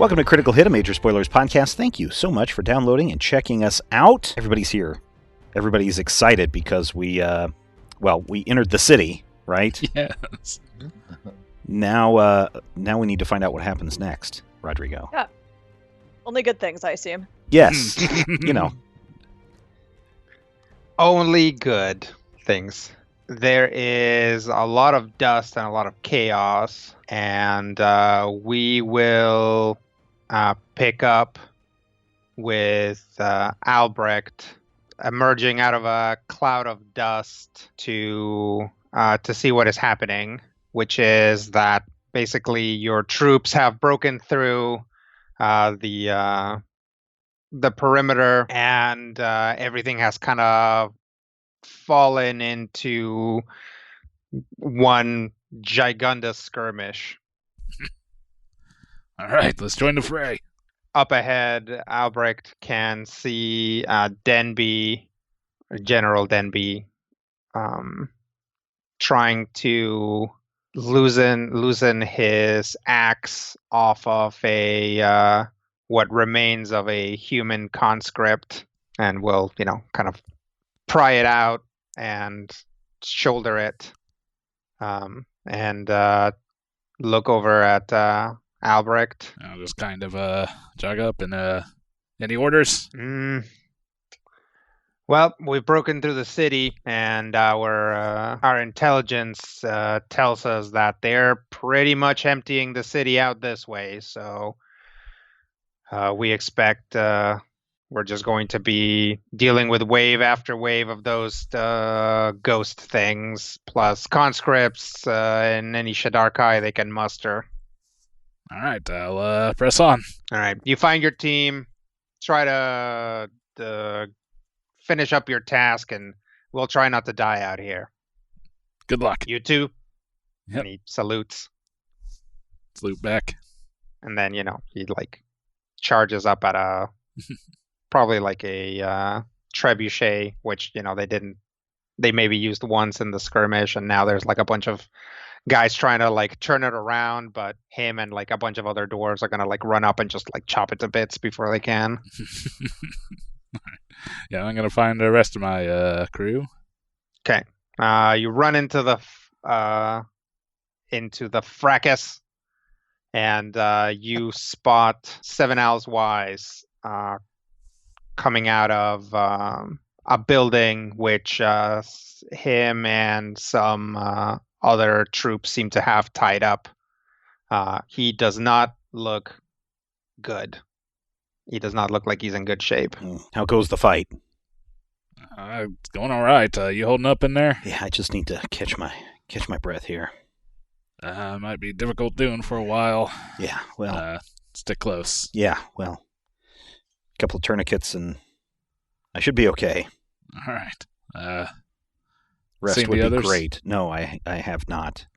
Welcome to Critical Hit, a Major Spoilers podcast. Thank you so much for downloading and checking us out. Everybody's here. Everybody's excited because we entered the city, right? Yes. Now we need to find out what happens next, Rodrigo. Yeah. Only good things, I assume. Yes. You know. Only good things. There is a lot of dust and a lot of chaos, and we will pick up with Albrecht emerging out of a cloud of dust to see what is happening, which is that basically your troops have broken through the perimeter, and everything has kind of fallen into one gigundous skirmish. All right, let's join the fray. Up ahead, Albrecht can see Denby, General Denby, trying to loosen his axe off of a what remains of a human conscript, and will, kind of pry it out and shoulder it, and look over at Albrecht. I'll just kind of jog up and any orders? Well, we've broken through the city, and our intelligence tells us that they're pretty much emptying the city out this way. So we expect we're just going to be dealing with wave after wave of those ghost things, plus conscripts and any Shadarkai they can muster. All right, I'll press on. All right, you find your team, try to finish up your task, and we'll try not to die out here. Good luck. You too. Yep. And he salutes. Salute back. And then, he charges up at a probably like a trebuchet, which, they maybe used once in the skirmish, and now there's a bunch of guys trying to turn it around, but him and a bunch of other dwarves are gonna run up and just chop it to bits before they can. Yeah, I'm gonna find the rest of my crew. Okay. You run into the fracas, and you spot Seven Owls Wise coming out of a building which him and some other troops seem to have tied up. He does not look good. He does not look like he's in good shape. How goes the fight? It's going all right. You holding up in there? Yeah, I just need to catch my breath here. Might be difficult doing for a while. Yeah, well, stick close. Yeah, well, a couple of tourniquets and I should be okay. All right. Rest would be others? Great. No, I have not.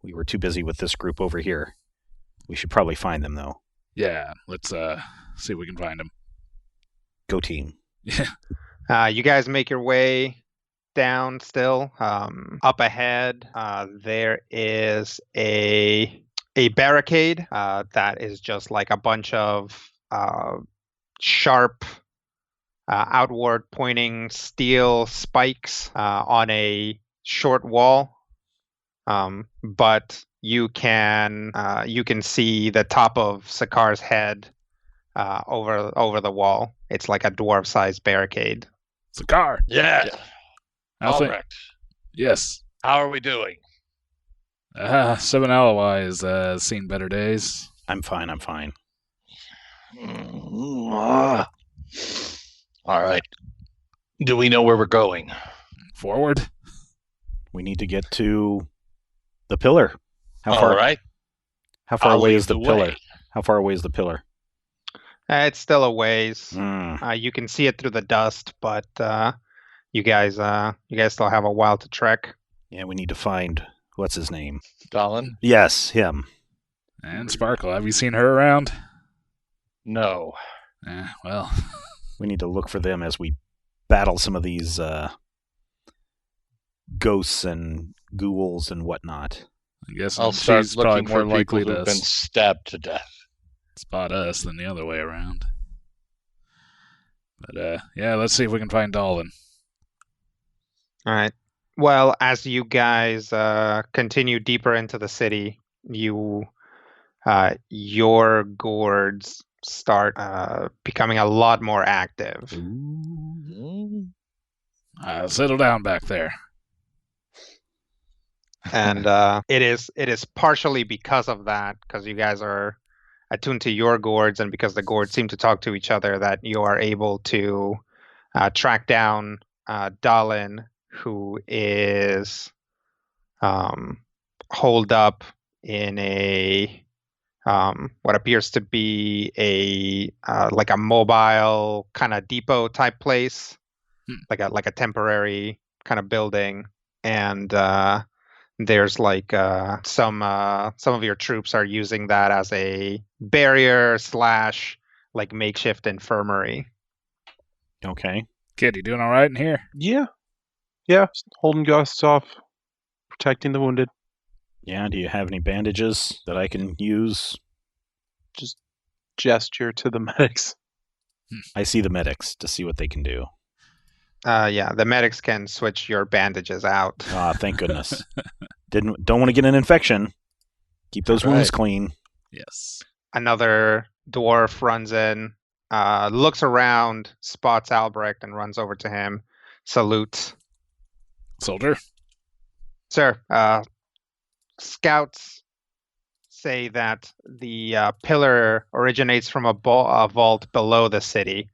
We were too busy with this group over here. We should probably find them, though. Yeah, let's see if we can find them. Go team. Yeah. You guys make your way down still. Up ahead, there is a barricade that is just a bunch of sharp, outward pointing steel spikes on a short wall. But you can see the top of Sakar's head over the wall. It's like a dwarf-sized barricade. Sakar. Yeah. Albrecht. Yes. How are we doing? 7 Alloy has seen better days. I'm fine. All right. Do we know where we're going? Forward. We need to get to the pillar. How far I'll away lead is the the pillar? way. How far away is the pillar? It's still a ways. Mm. You can see it through the dust, but you guys still have a while to trek. Yeah, we need to find what's his name. Dalin? Yes, him. And Sparkle. Have you seen her around? No. Well. We need to look for them as we battle some of these ghosts and ghouls and whatnot. I guess I'll start she's probably looking more for likely people to who've been stabbed to death. spot us than the other way around. But yeah, let's see if we can find Dolan. All right. Well, as you guys continue deeper into the city, your gourds start becoming a lot more active. Settle down back there. And it is partially because of that, because you guys are attuned to your gourds, and because the gourds seem to talk to each other, that you are able to track down Dalin, who is holed up in a what appears to be a like a mobile kind of depot type place, like a temporary kind of building, and there's like some of your troops are using that as a barrier / like makeshift infirmary. Okay. Kid, you doing all right in here? Yeah. Just holding ghosts off, protecting the wounded. Yeah, do you have any bandages that I can use? Just gesture to the medics. I see the medics to see what they can do. Yeah, the medics can switch your bandages out. Ah, thank goodness. Don't want to get an infection. Keep those wounds clean. Yes. Another dwarf runs in, looks around, spots Albrecht, and runs over to him, salutes. Soldier? Sir, scouts say that the pillar originates from a vault below the city.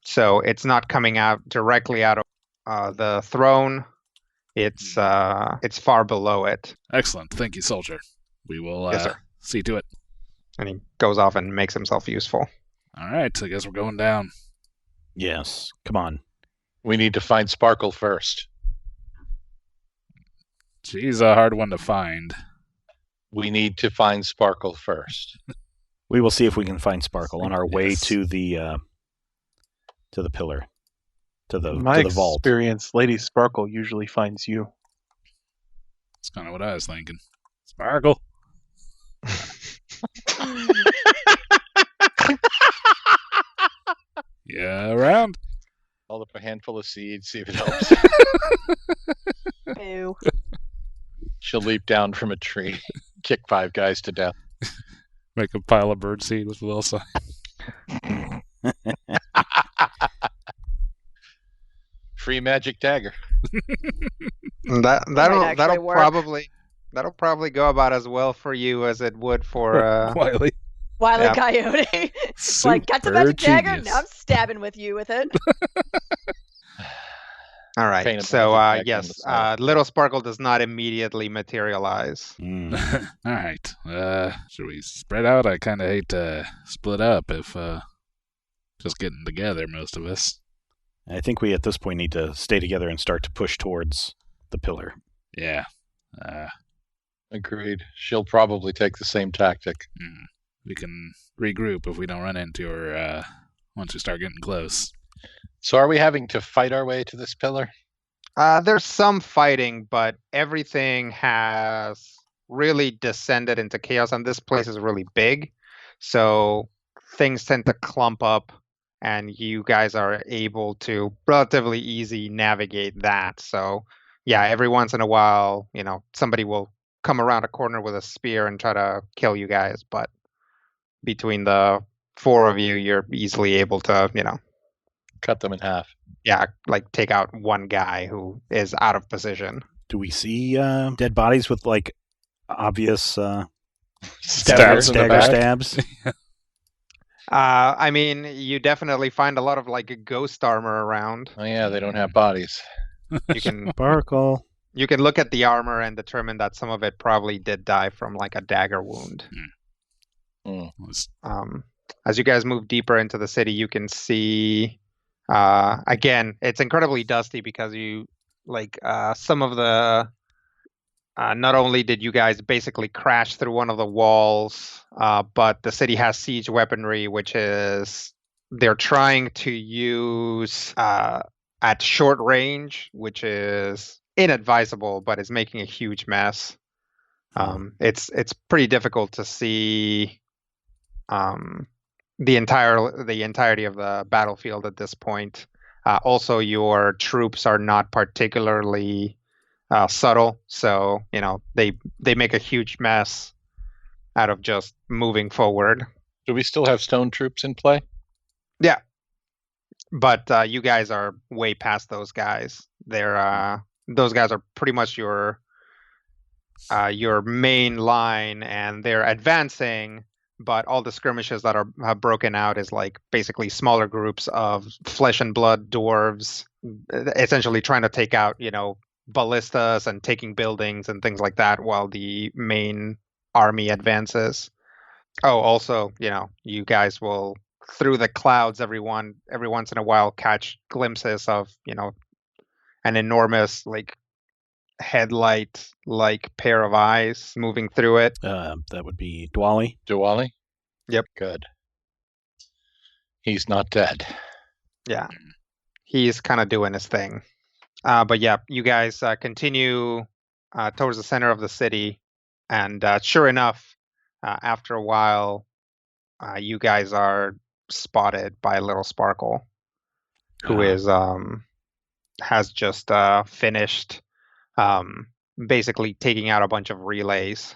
So it's not coming out directly out of the throne. It's far below it. Excellent. Thank you, soldier. We will Yes, sir. see to it. And he goes off and makes himself useful. All right, I guess we're going down. Yes. Come on. We need to find Sparkle first. She's a hard one to find. We need to find Sparkle first. We will see if we can find Sparkle on our way Yes. to the pillar, to the vault. Experience, Lady Sparkle usually finds you. That's kind of what I was thinking. Sparkle. Yeah, around. Hold up a handful of seeds, see if it helps. Ew. She'll leap down from a tree, kick 5 guys to death. Make a pile of birdseed with Wilson. Free magic dagger. That'll actually work. probably go about as well for you as it would for Wiley. Wile E. Yeah. Coyote. Like, got the Super magic dagger? genius. Now I'm stabbing with you with it. all right. Paint a So magic dagger on the yes, side. Little Sparkle does not immediately materialize. Mm. All right. Should we spread out? I kind of hate to split up if just getting together, most of us. I think we at this point need to stay together and start to push towards the pillar. Yeah. Agreed. She'll probably take the same tactic. We can regroup if we don't run into her once we start getting close. So are we having to fight our way to this pillar? There's some fighting, but everything has really descended into chaos, and this place is really big, so things tend to clump up, and you guys are able to relatively easy navigate that. So yeah, every once in a while, somebody will come around a corner with a spear and try to kill you guys, but between the 4 of you, you're easily able to, Cut them in half. yeah, like take out one guy who is out of position. Do we see dead bodies with like obvious Stabs in the dagger back. stabs? I mean, you definitely find a lot of like ghost armor around. Oh yeah, they don't have bodies. You can Sparkle. you can look at the armor and determine that some of it probably did die from like a dagger wound. As you guys move deeper into the city, you can see again, it's incredibly dusty because you like some of the not only did you guys basically crash through one of the walls, but the city has siege weaponry, which is they're trying to use at short range, which is inadvisable, but is making a huge mess. It's pretty difficult to see the entirety of the battlefield at this point. Also, your troops are not particularly subtle, so they make a huge mess out of just moving forward. Do we still have stone troops in play? Yeah, but you guys are way past those guys. Those guys are pretty much your main line, and they're advancing. But all the skirmishes that are broken out is like basically smaller groups of flesh and blood dwarves, essentially trying to take out ballistas and taking buildings and things like that, while the main army advances. Oh, also, you guys will, through the clouds, every once in a while catch glimpses of an enormous headlight pair of eyes moving through it. That would be Dwali. Diwali? Yep. Good. He's not dead. Yeah. He's kind of doing his thing. But yeah, you guys continue towards the center of the city, and sure enough, after a while, you guys are spotted by Little Sparkle, who has just finished basically taking out a bunch of relays,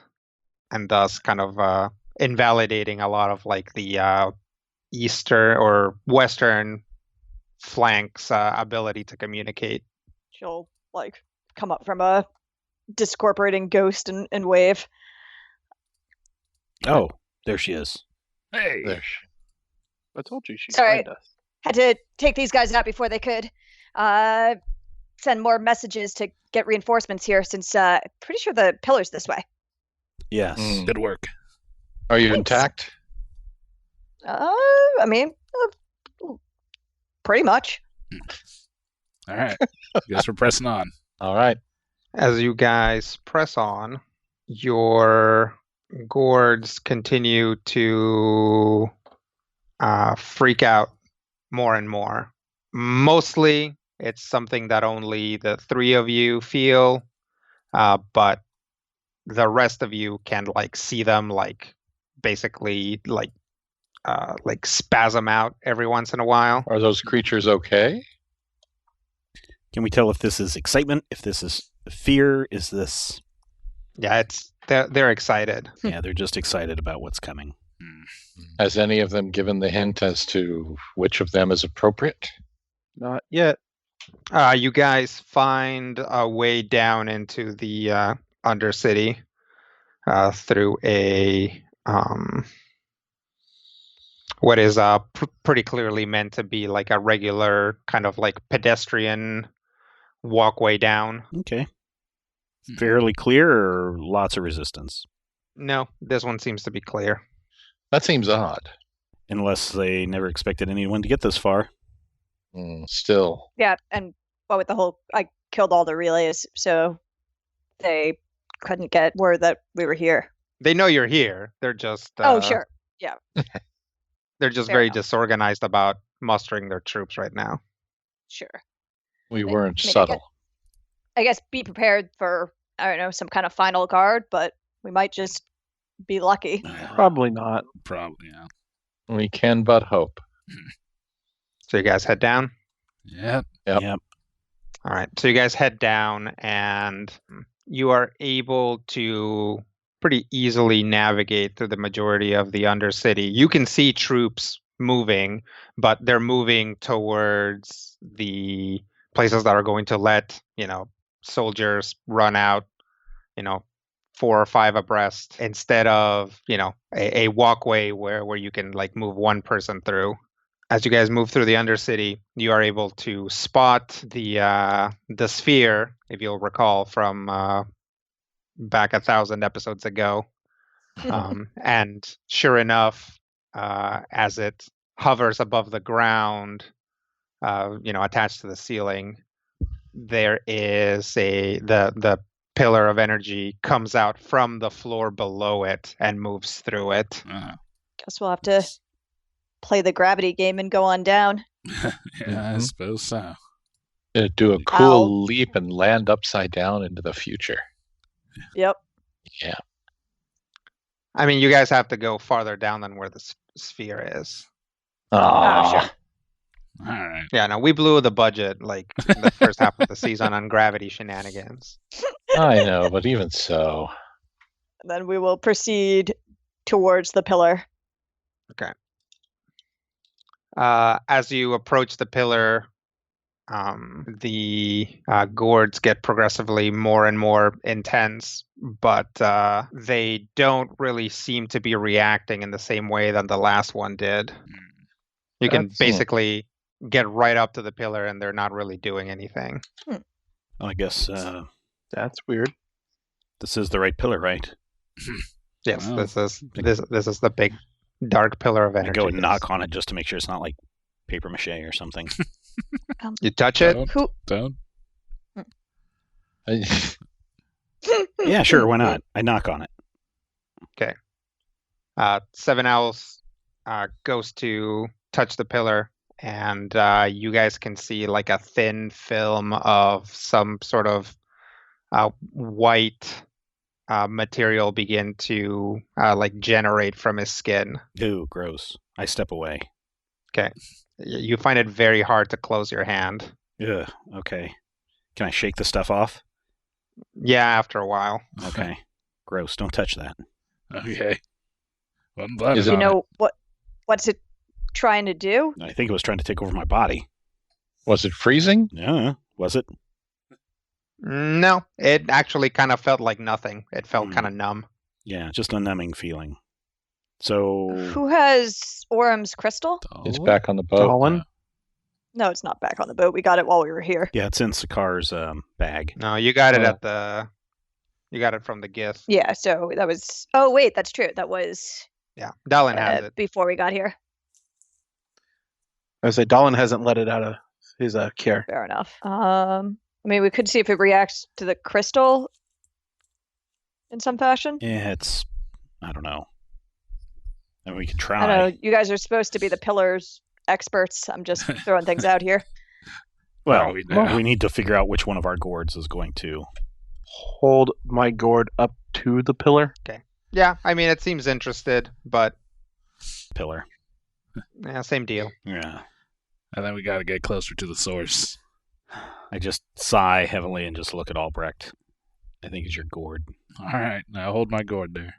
and thus kind of invalidating a lot of the eastern or western flank's ability to communicate. She'll come up from a discorporating ghost and wave. Oh, there she is. Hey. There. I told you she'd Sorry. find us. Had to take these guys out before they could send more messages to get reinforcements here, since pretty sure the pillar's this way. Yes. Good work. Are you Thanks. intact? I mean, pretty much. All right. Guess we're pressing on. All right. As you guys press on, your gourds continue to freak out more and more. Mostly, it's something that only the three of you feel, but the rest of you can see them basically spasm out every once in a while. Are those creatures okay? Can we tell if this is excitement? If this is fear? Is this? Yeah, they're excited. Yeah, they're just excited about what's coming. Has any of them given the hint as to which of them is appropriate? Not yet. You guys find a way down into the Undercity through a what is pretty clearly meant to be a regular kind of pedestrian walkway down. Okay. Fairly clear, or lots of resistance? No, this one seems to be clear. That seems odd. Unless they never expected anyone to get this far. Still. Yeah, and with the whole, I killed all the relays, so they couldn't get word that we were here. They know you're here. They're just Oh, sure. Yeah. They're just Fair very enough. disorganized about mustering their troops right now. Sure. We I weren't mean, subtle. I guess be prepared for, I don't know, some kind of final guard, but we might just be lucky. Probably not. Probably, yeah. We can but hope. So you guys head down? Yep. Yep. All right. So you guys head down, and you are able to pretty easily navigate through the majority of the Undercity. You can see troops moving, but they're moving towards the places that are going to let, soldiers run out, 4 or 5 abreast, instead of, a walkway where you can move one person through. As you guys move through the Undercity, you are able to spot the sphere, if you'll recall from back 1,000 episodes ago. And sure enough, as it hovers above the ground, attached to the ceiling, there is the pillar of energy comes out from the floor below it and moves through it. Guess we'll have to play the gravity game and go on down. Yeah, I suppose so. Do a cool leap and land upside down into the future. Yep. Yeah. I mean, you guys have to go farther down than where the sphere is. Ah, sure. All right. Yeah, no, we blew the budget like the first half of the season on gravity shenanigans. I know, but even so. Then we will proceed towards the pillar. Okay. As you approach the pillar, the gourds get progressively more and more intense, but they don't really seem to be reacting in the same way that the last one did. You can That's- basically get right up to the pillar and they're not really doing anything. I guess That's weird. this is the right pillar, right? Yes, Wow. this is the big dark pillar of I energy. go and yes. knock on it just to make sure it's not like paper mache or something. You touch it. Don't. Who? Don't. Yeah, sure, why not? I knock on it. Seven Owls goes to touch the pillar, and you guys can see like a thin film of some sort of white material begin to like generate from his skin. Ooh, gross. I step away. You find it very hard to close your hand. Ugh, okay. Can I shake the stuff off? Yeah, after a while. Okay. Gross. Don't touch that. Okay. Well, I'm glad Is it's it- You on know what's it trying to do? I think it was trying to take over my body. Was it freezing? Yeah, was it? No, it actually kind of felt like nothing. It felt Hmm. kind of numb. Yeah, just a numbing feeling. So Who has Orum's crystal? It's Dolan? back on the boat. Dolan? No, it's not back on the boat. We got it while we were here. yeah, it's in Sakar's bag. No, you got it Oh. you got it from the gift. Yeah, so that was. Oh wait, that's true. That was Yeah, Dallin has it. before we got here. I say Dolan hasn't let it out of his care. Fair enough. I mean, we could see if it reacts to the crystal in some fashion. Yeah, it's I don't know. And we can try. I don't know. You guys are supposed to be the pillars experts. I'm just throwing things out here. Well, we know. we need to figure out which one of our gourds is going to. Hold my gourd up to the pillar. Yeah, I mean, it seems interested, but Pillar. yeah, same deal. Yeah. And then we got to get closer to the source. I just sigh heavily and just look at Albrecht. I think it's your gourd. All right. Now hold my gourd there.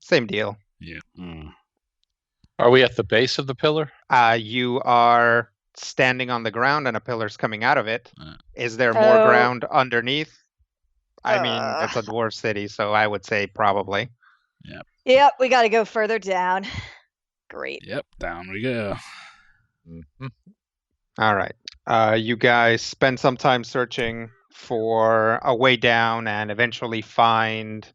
Same deal. Mm. Are we at the base of the pillar? You are standing on the ground and a pillar's coming out of it. Uh. Is there more Oh. ground underneath? I mean, Uh. it's a dwarf city, so I would say probably. Yep, we got to go further down. Great. Yep. Down we go. Mhm. All right. You guys spend some time searching for a way down and eventually find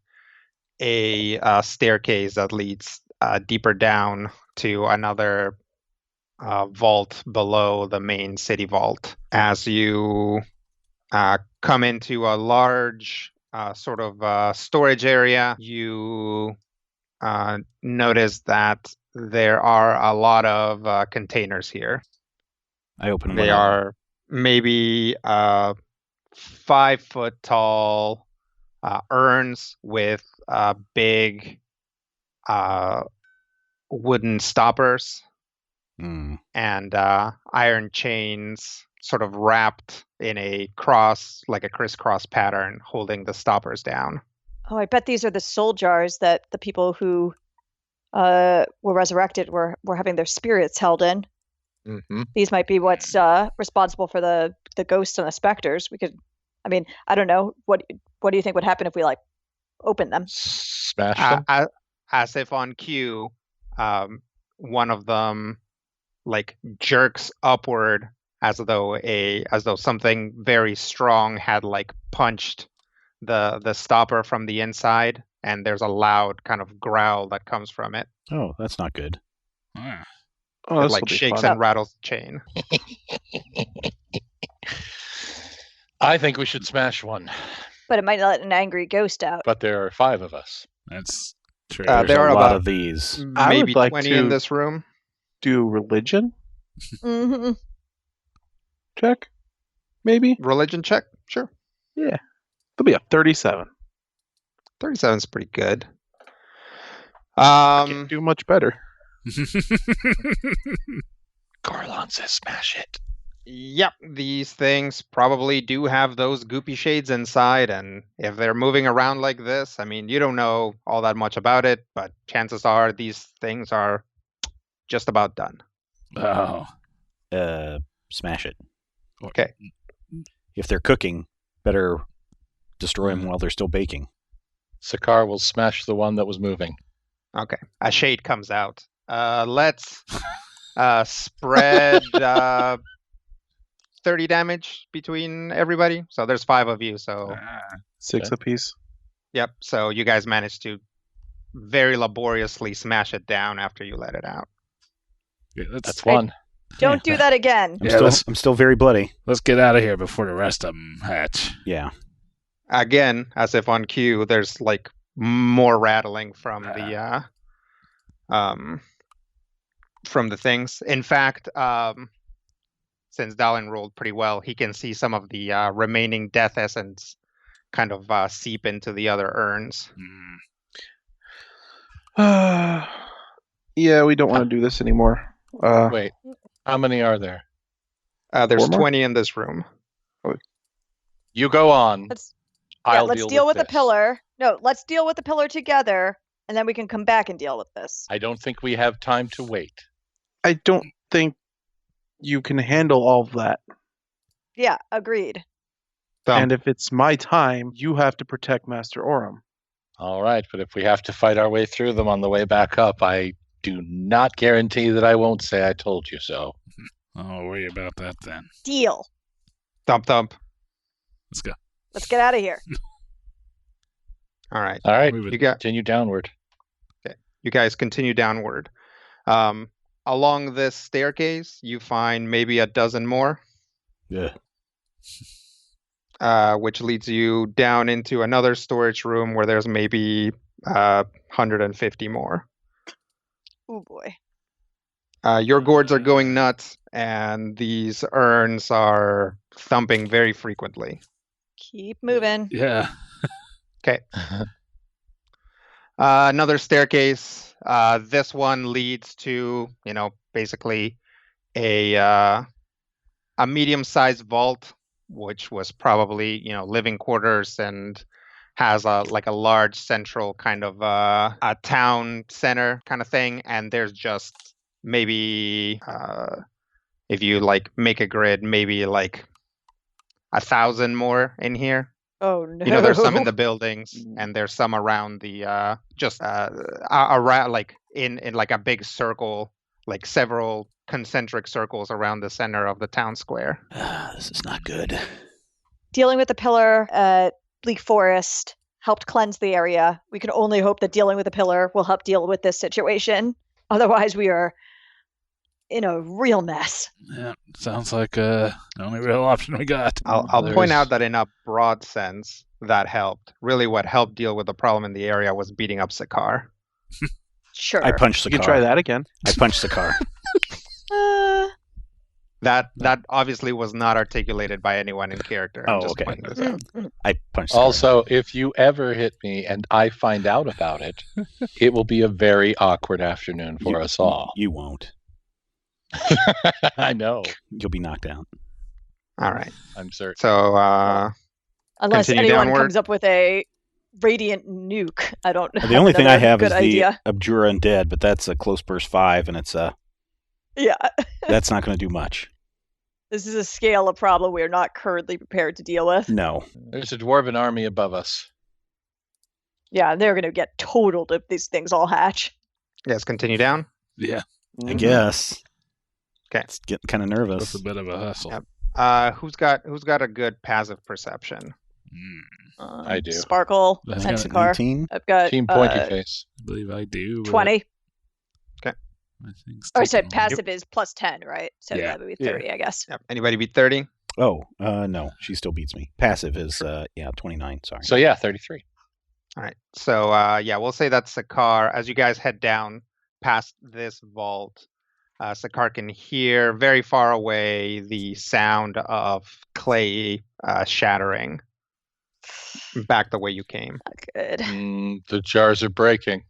a staircase that leads deeper down to another vault below the main city vault. As you come into a large sort of storage area, you notice that there are a lot of containers here. I open one They up. are maybe 5 foot tall urns with big wooden stoppers Mm. and iron chains sort of wrapped in a cross, like a crisscross pattern, holding the stoppers down. Oh, I bet these are the soul jars that the people who were resurrected were having their spirits held in. Mm-hmm. These might be what's responsible for the ghosts and the specters. We could, I mean, I don't know. What do you think would happen if we like open them? Smash them. As if on cue, one of them like jerks upward as though something very strong had like punched the stopper from the inside, and there's a loud kind of growl that comes from it. Oh, that's not good. Ah. Oh, It this like will be shakes fun. and rattles the chain. I think we should smash one, But it might let an angry ghost out. but there are 5 of us. That's true. There's there a are lot about of these. I would maybe like 20 in to- this room. Do religion Hmm. check, maybe. Religion check, sure. There'll be a 37. 37 is pretty good. Can't do much better. Garlon says smash it. Yep, these things probably do have those goopy shades inside, and if they're moving around like this, I mean, you don't know all that much about it, but chances are these things are just about done. Oh. Smash it. Okay. If they're cooking, better destroy them while they're still baking. Sakar will smash the one that was moving. Okay. A shade comes out. Let's spread 30 damage between everybody. So there's 5 of you. So 6 Okay. apiece. yep. So you guys managed to very laboriously smash it down after you let it out. Yeah, That's Hey. one. Don't do that again. I'm still very bloody. Let's get out of here before the rest of them hatch. Yeah. Again, as if on cue, there's like more rattling from the things. In fact, since Dallin rolled pretty well, he can see some of the remaining death essence kind of seep into the other urns. Yeah, we don't want to do this anymore. Wait, how many are there? There's 4 more? 20 in this room. You go on. Let's I'll deal with the this. pillar. No, let's deal with the pillar together, and then we can come back and deal with this. I don't think we have time to wait. I don't think you can handle all of that. Yeah, agreed. And if it's my time, you have to protect Master Orim. All right, but if we have to fight our way through them on the way back up, I do not guarantee that I won't say I told you so. I'll worry about that then. Deal. Thump thump. Let's go. Let's get out of here. All right. All right, Move it. You got continue downward. you guys continue downward. Along this staircase, you find maybe a dozen more, Yeah. which leads you down into another storage room where there's maybe 150 more. Oh boy. Your gourds are going nuts, and these urns are thumping very frequently. Keep moving. Yeah. Another staircase. This one leads to, basically a medium-sized vault, which was probably, living quarters and has a large central kind of a town center kind of thing. And there's just maybe, if you make a grid, maybe 1,000 more in here. Oh no. There's some in the buildings, and there's some around the around in a big circle, several concentric circles around the center of the town square. This is not good. Dealing with the pillar at Bleak Forest helped cleanse the area. We can only hope that dealing with the pillar will help deal with this situation. Otherwise, we are in a real mess. Yeah. Sounds like the only real option we got. I'll There's- point out that in a broad sense, that helped. Really, what helped deal with the problem in the area was beating up Sakar. Sure. I punched the You car. can try that again. I punched the car. That obviously was not articulated by anyone in character. I'm Oh, just okay. pointing this out. I punched the car. Also, if you ever hit me and I find out about it, it will be a very awkward afternoon for us all. You won't. I know. You'll be knocked out. All right. I'm certain. So Unless Continue anyone downward. comes up with a radiant nuke. I don't know. The only thing I have is good idea. the Abjura Undead, but that's a close burst 5, and Yeah. that's not going to do much. This is a scale of problem we are not currently prepared to deal with. No. There's a dwarven army above us. Yeah, they're going to get totaled if these things all hatch. yes, continue down. Yeah. I guess. Okay. It's getting kind of That's nervous. a bit of a hustle. Yep. Who's got a good passive perception? I do. Sparkle, I got Pensacor. 19? I've got Team Pointy Face. I believe I do. 20. I think Or I said taking- passive is plus 10, right? So Yeah. that would be 30, I guess. Yep. Anybody beat 30? Oh, no. She still beats me. Passive is, 29. Sorry. So yeah, 33. All right. So we'll say that's Sakar. As you guys head down past this vault, Sakar can hear very far away the sound of clay shattering back the way you came. Not good. The jars are breaking.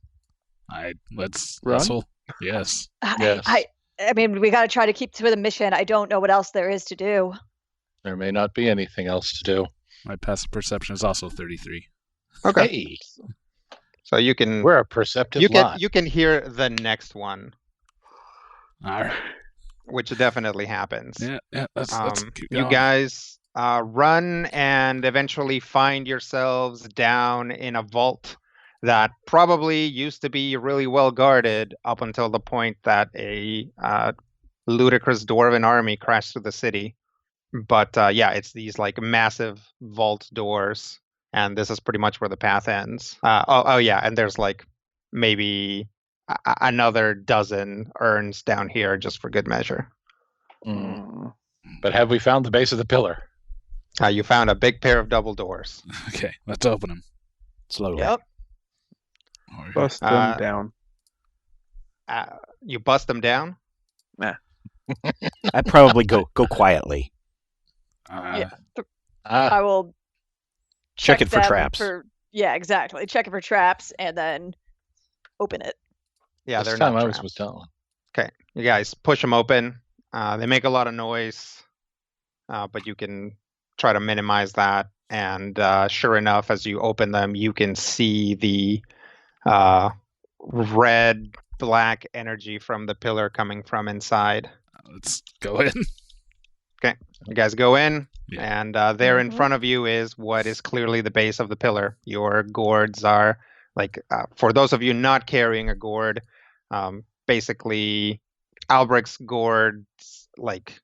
Let's Run? hustle. Yes. Yes. I mean, we got to try to keep to the mission. I don't know what else there is to do. There may not be anything else to do. My passive perception is also 33. Okay. Hey, So you can we're a perceptive lot. you can hear the next one, All right. which definitely happens. Yeah. Let's keep You going. guys run and eventually find yourselves down in a vault that probably used to be really well guarded up until the point that a ludicrous dwarven army crashed through the city. But yeah, it's these like massive vault doors, and this is pretty much where the path ends. Oh yeah, and there's like maybe another dozen urns down here just for good measure. Mm. But have we found the base of the pillar? You found a big pair of double doors. Okay, let's open them. Slowly. Yep. Bust them down. You bust them down? I'd probably go quietly. Yeah. Ah, I will Check it for them traps. Yeah, exactly. Check it for traps and then open it. Yeah, this they're time not I was traps. with Dylan. Okay, you guys push them open. They make a lot of noise, but you can try to minimize that. And sure enough, as you open them, you can see the red, black energy from the pillar coming from inside. Let's go in. You guys go in, Yeah. and there in Mhm. front of you is what is clearly the base of the pillar. Your gourds are like, for those of you not carrying a gourd, basically Albrecht's gourds like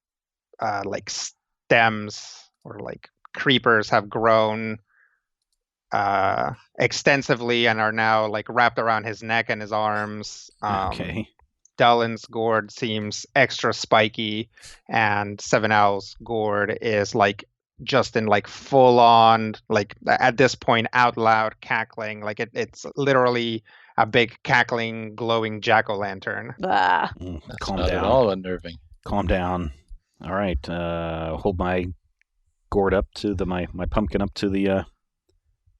stems or like creepers have grown extensively and are now like wrapped around his neck and his arms. Okay. Dallin's gourd seems extra spiky, and Seven Owl's gourd is like just in like full on, like at this point out loud cackling. Like it's literally a big cackling, glowing jack-o'-lantern. Ah. That's Calm not at down. all unnerving. Calm down. All right. Hold my gourd up to my pumpkin up to the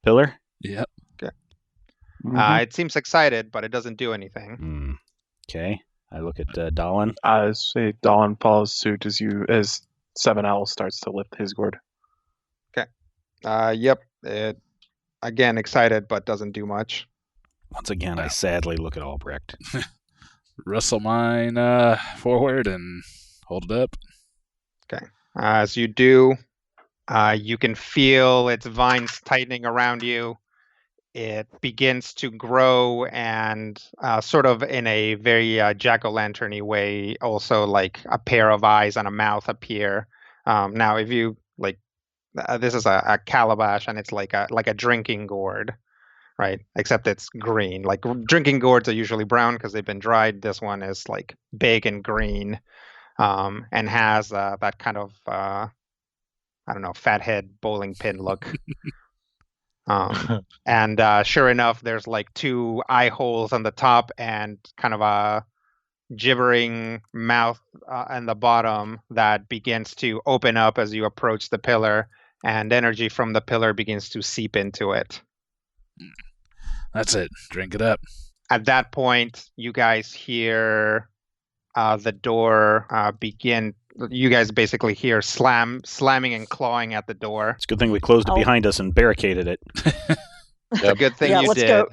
pillar. Yep. It seems excited, but it doesn't do anything. Okay. I look at Dallin. I say Dawn follows suit as Seven Owl starts to lift his gourd. Yep. It again excited, but doesn't do much. Once again, I sadly look at Albrecht. Wrestle mine forward and hold it up. As you do, you can feel its vines tightening around you. It begins to grow and sort of in a very jack-o'-lantern-y way, also like a pair of eyes and a mouth appear. Now, if you like, this is a calabash and it's like a drinking gourd, right? Except it's green. Like drinking gourds are usually brown because they've been dried. This one is like big and green, and has that kind of I don't know, fathead bowling pin look. And sure enough, there's like two eye holes on the top and kind of a gibbering mouth on the bottom that begins to open up as you approach the pillar, and energy from the pillar begins to seep into it. That's it. Drink it up. At that point, you guys hear the door begin. You guys basically hear slamming and clawing at the door. It's a good thing we closed it Oh. behind us and barricaded it. It's a good thing Yeah, you let's did. go.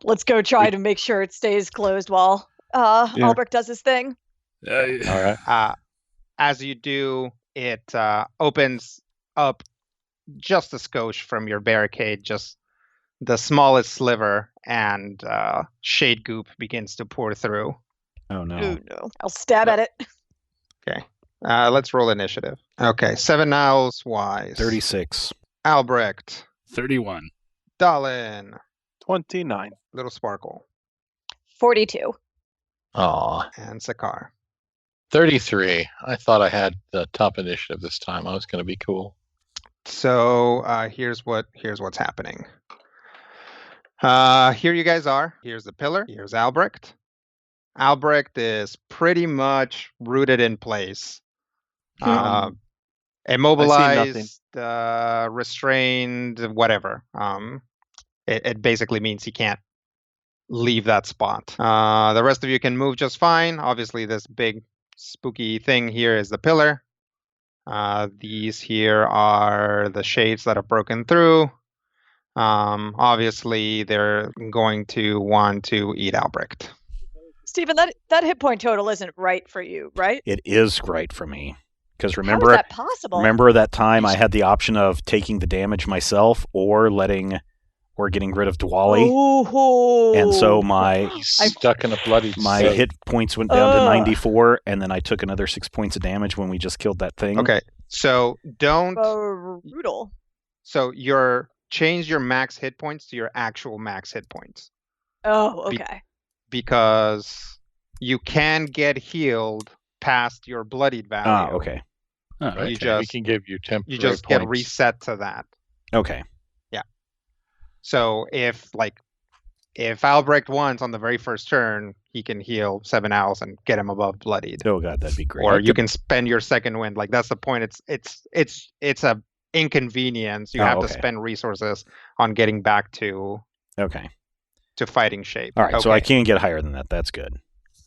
Let's go try to make sure it stays closed while Yeah. Albrecht does his thing. All right. As you do, it opens up just a skosh from your barricade, just the smallest sliver, and shade goop begins to pour through. Oh no. Ooh, no. I'll stab at it. Let's roll initiative. Okay, Seven Owls wise. 36. Albrecht, 31. Dallin, 29. Little Sparkle, 42. Aw. and Sakar. 33. I thought I had the top initiative this time. I was going to be cool. So here's what's happening. Here you guys are. Here's the pillar. Here's Albrecht. Albrecht is pretty much rooted in place. Immobilized, restrained, whatever. It basically means he can't leave that spot. The rest of you can move just fine. Obviously, this big spooky thing here is the pillar. These here are the shades that have broken through. Obviously, they're going to want to eat Albrecht. Stephen, that hit point total isn't right for you, right? It is right for me. Because How is remember that possible? remember that time I had the option of taking the damage myself or getting rid of Dwali? Oh. And so He's stuck in a bloody my state. hit points went down to 94, and then I took another 6 points of damage when we just killed that thing. Okay, so don't. Brutal. So change your max hit points to your actual max hit points. Oh, okay. Because you can get healed past your bloodied value. Ah, okay. Oh, Right? okay. We can give you temporary You just points. get reset to that. Okay. So if Albrecht wants on the very first turn, he can heal 7 owls and get him above bloodied. Oh god, that'd be great. Or you can spend your second wind. Like that's the point. It's a inconvenience. You have to okay. spend resources on getting back to fighting shape. All right, okay. so I can get higher than that. That's good.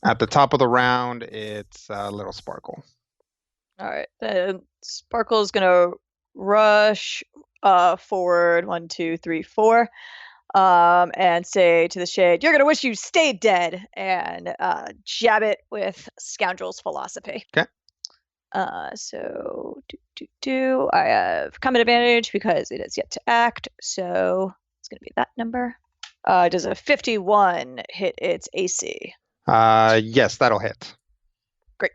At the top of the round, it's Little Sparkle. All right. Then Sparkle's gonna rush forward 1, 2, 3, 4. And say to the shade, "You're gonna wish you stayed dead," and jab it with Scoundrel's Philosophy. Okay. So I have combat advantage because it is yet to act, so it's gonna be that number. Does a 51 hit its AC? Yes, that'll hit. Great.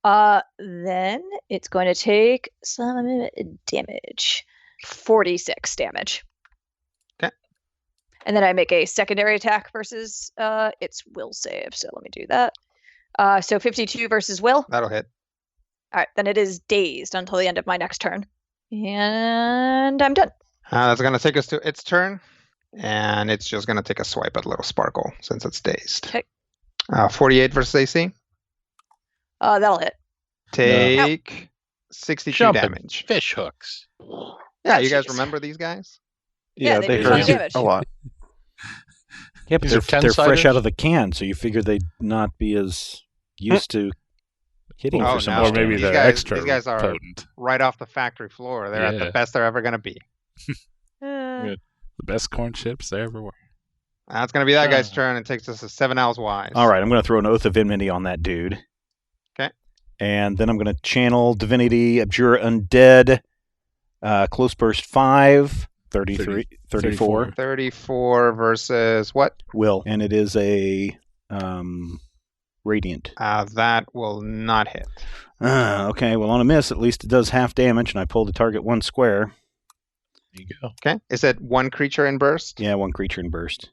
Then it's going to take some damage. 46 damage. And then I make a secondary attack versus its will save. So let me do that. So 52 versus will. That'll hit. All right, then it is dazed until the end of my next turn. And I'm done. That's going to take us to its turn. And it's just going to take a swipe at Little Sparkle since it's dazed. Okay. 48 versus AC. That'll hit. Take 62 Jumping damage. Fish hooks. Yeah, you guys Jeez. remember these guys? Yeah, they they do hurt some damage. a lot. Yeah, but These are they're fresh 10-siders? out of the can, so you figure they'd not be as used to hitting Oh, for so no. much Or maybe damage. These they're guys- extra these guys are- potent. Right off the factory floor. They're at the Yeah. best they're ever going to be. Good. The best corn chips there ever were. That's going to be that guy's turn. It takes us to 7 owls wise. All right, I'm going to throw an Oath of Enmity on that dude. Okay. And then I'm going to channel Divinity, Abjure Undead, Close Burst 5, 33, 34. 34 versus what? Will. And it is a Radiant. That will not hit. Okay, well, on a miss, at least it does half damage, and I pull the target one square. There you go. Okay. Is it one creature in burst? Yeah, one creature in burst.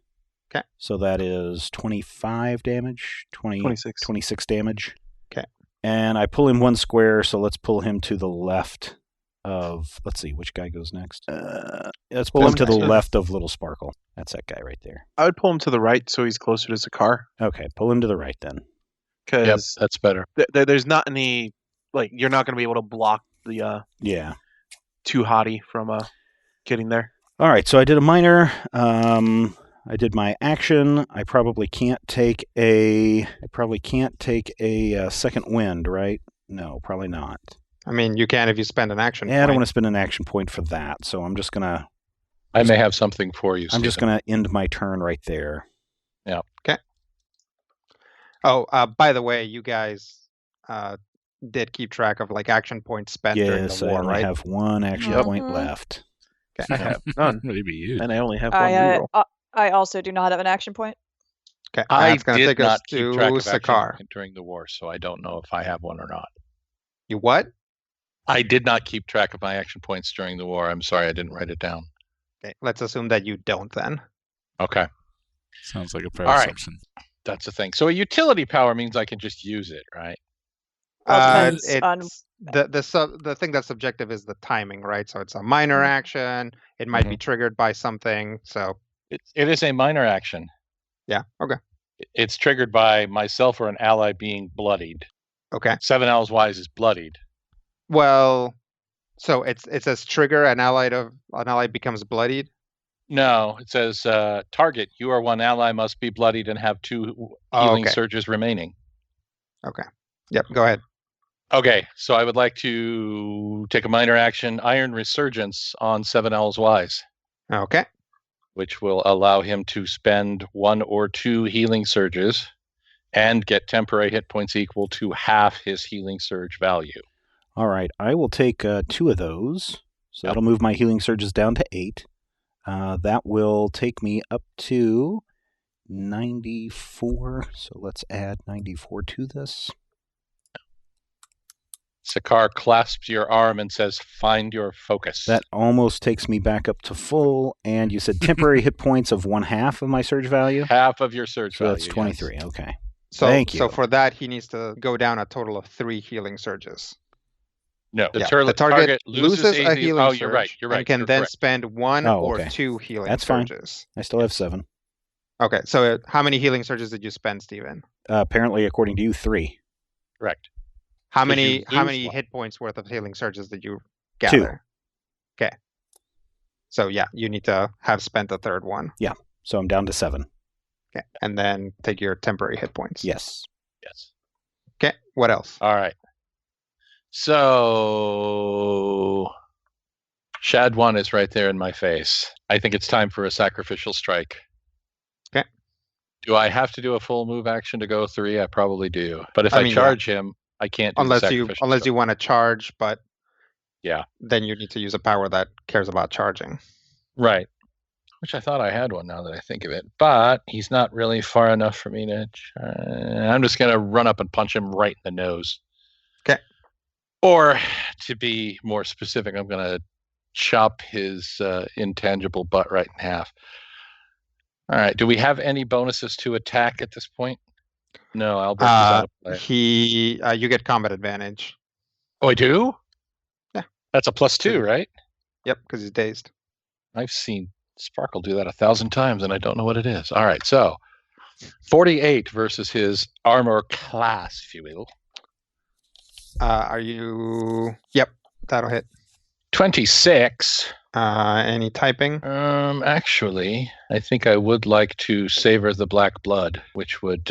Okay. So that is 25 damage, 26. 26 damage. Okay. And I pull him one square, so let's pull him to the left of, let's see, which guy goes next? Let's pull him to the left of Little Sparkle. That's that guy right there. I would pull him to the right so he's closer to Zakar. Okay, pull him to the right then. Yep, Because that's better. there's not any, like, you're not going to be able to block the Yeah. too hottie from getting there. All right, so I did a minor. I did my action. I probably can't take a second wind, right? No, probably not. I mean, you can if you spend an action Yeah, I don't point. want to spend an action point for that, so I'm just gonna I may have something for you, I'm just Stephen. gonna end my turn right there. Oh, by the way, you guys did keep track of like action points spent during Yes, the I war, only right? have one action Yep. point left. I have None. maybe you. And I only have one I reroll. I also do not have an action point. Okay, I that's going to did take us not keep to track of Sakar. action during the war, so I don't know if I have one or not. You what? I did not keep track of my action points during the war. I'm sorry, I didn't write it down. Okay, let's assume that you don't then. Okay, Sounds like a fair All right. assumption. that's the thing. So a utility power means I can just use it, right? Well, it depends on- The thing that's subjective is the timing, right? So it's a minor action. It might be triggered by something. So It is a minor action. yeah, okay, It's triggered by myself or an ally being bloodied. okay. 7 Owls Wise is bloodied. Well, so it says trigger an ally becomes bloodied. No, it says target. You or one ally must be bloodied and have 2 healing okay. surges remaining. Yep, go ahead. Okay, so I would like to take a minor action, Iron Resurgence, on 7L's Wise, Okay. which will allow him to spend 1 or 2 healing surges and get temporary hit points equal to half his healing surge value. All right, I will take 2 of those. So Yep. that'll move my healing surges down to 8. That will take me up to 94. So let's add 94 to this. Sakar clasps your arm and says, "Find your focus." That almost takes me back up to full. And you said temporary hit points of 1/2 of my surge value? Half of your surge So value. that's 23. Yes. Okay. So, Thank you. So for that, he needs to go down a total of 3 healing surges. No, the The target loses a healing surge. You're right. And can you're then correct. spend 1 or okay. 2 healing That's fine. surges. I still have 7. Okay, so how many healing surges did you spend, Steven? Apparently, according to you, 3. Correct. How 'Cause many you how lose many one. hit points worth of healing surges did you gather? 2. Okay. So yeah, you need to have spent a third one. So I'm down to 7. Okay. And then take your temporary hit points. Yes. Yes. Okay. What else? All right. So Shad 1 is right there in my face. I think it's time for a sacrificial strike. Okay. Do I have to do a full move action to go 3? I probably do. But if I I mean, charge him, I can't do the Unless sacrificial you want to charge, but Yeah. then you need to use a power that cares about charging. Right. Which I thought I had one now that I think of it. But he's not really far enough for me to... I'm just going to run up and punch him right in the nose. Okay. Or, to be more specific, I'm going to chop his intangible butt right in half. All right. Do we have any bonuses to attack at this point? No, Albert is out of play. You get combat advantage. Oh, I do? Yeah. That's a +2, right? Yep, because he's dazed. I've seen Sparkle do that 1,000 times, and I don't know what it is. All right, so 48 versus his armor class, if you will. Yep, that'll hit. 26. Any typing? Actually, I think I would like to savor the black blood, which would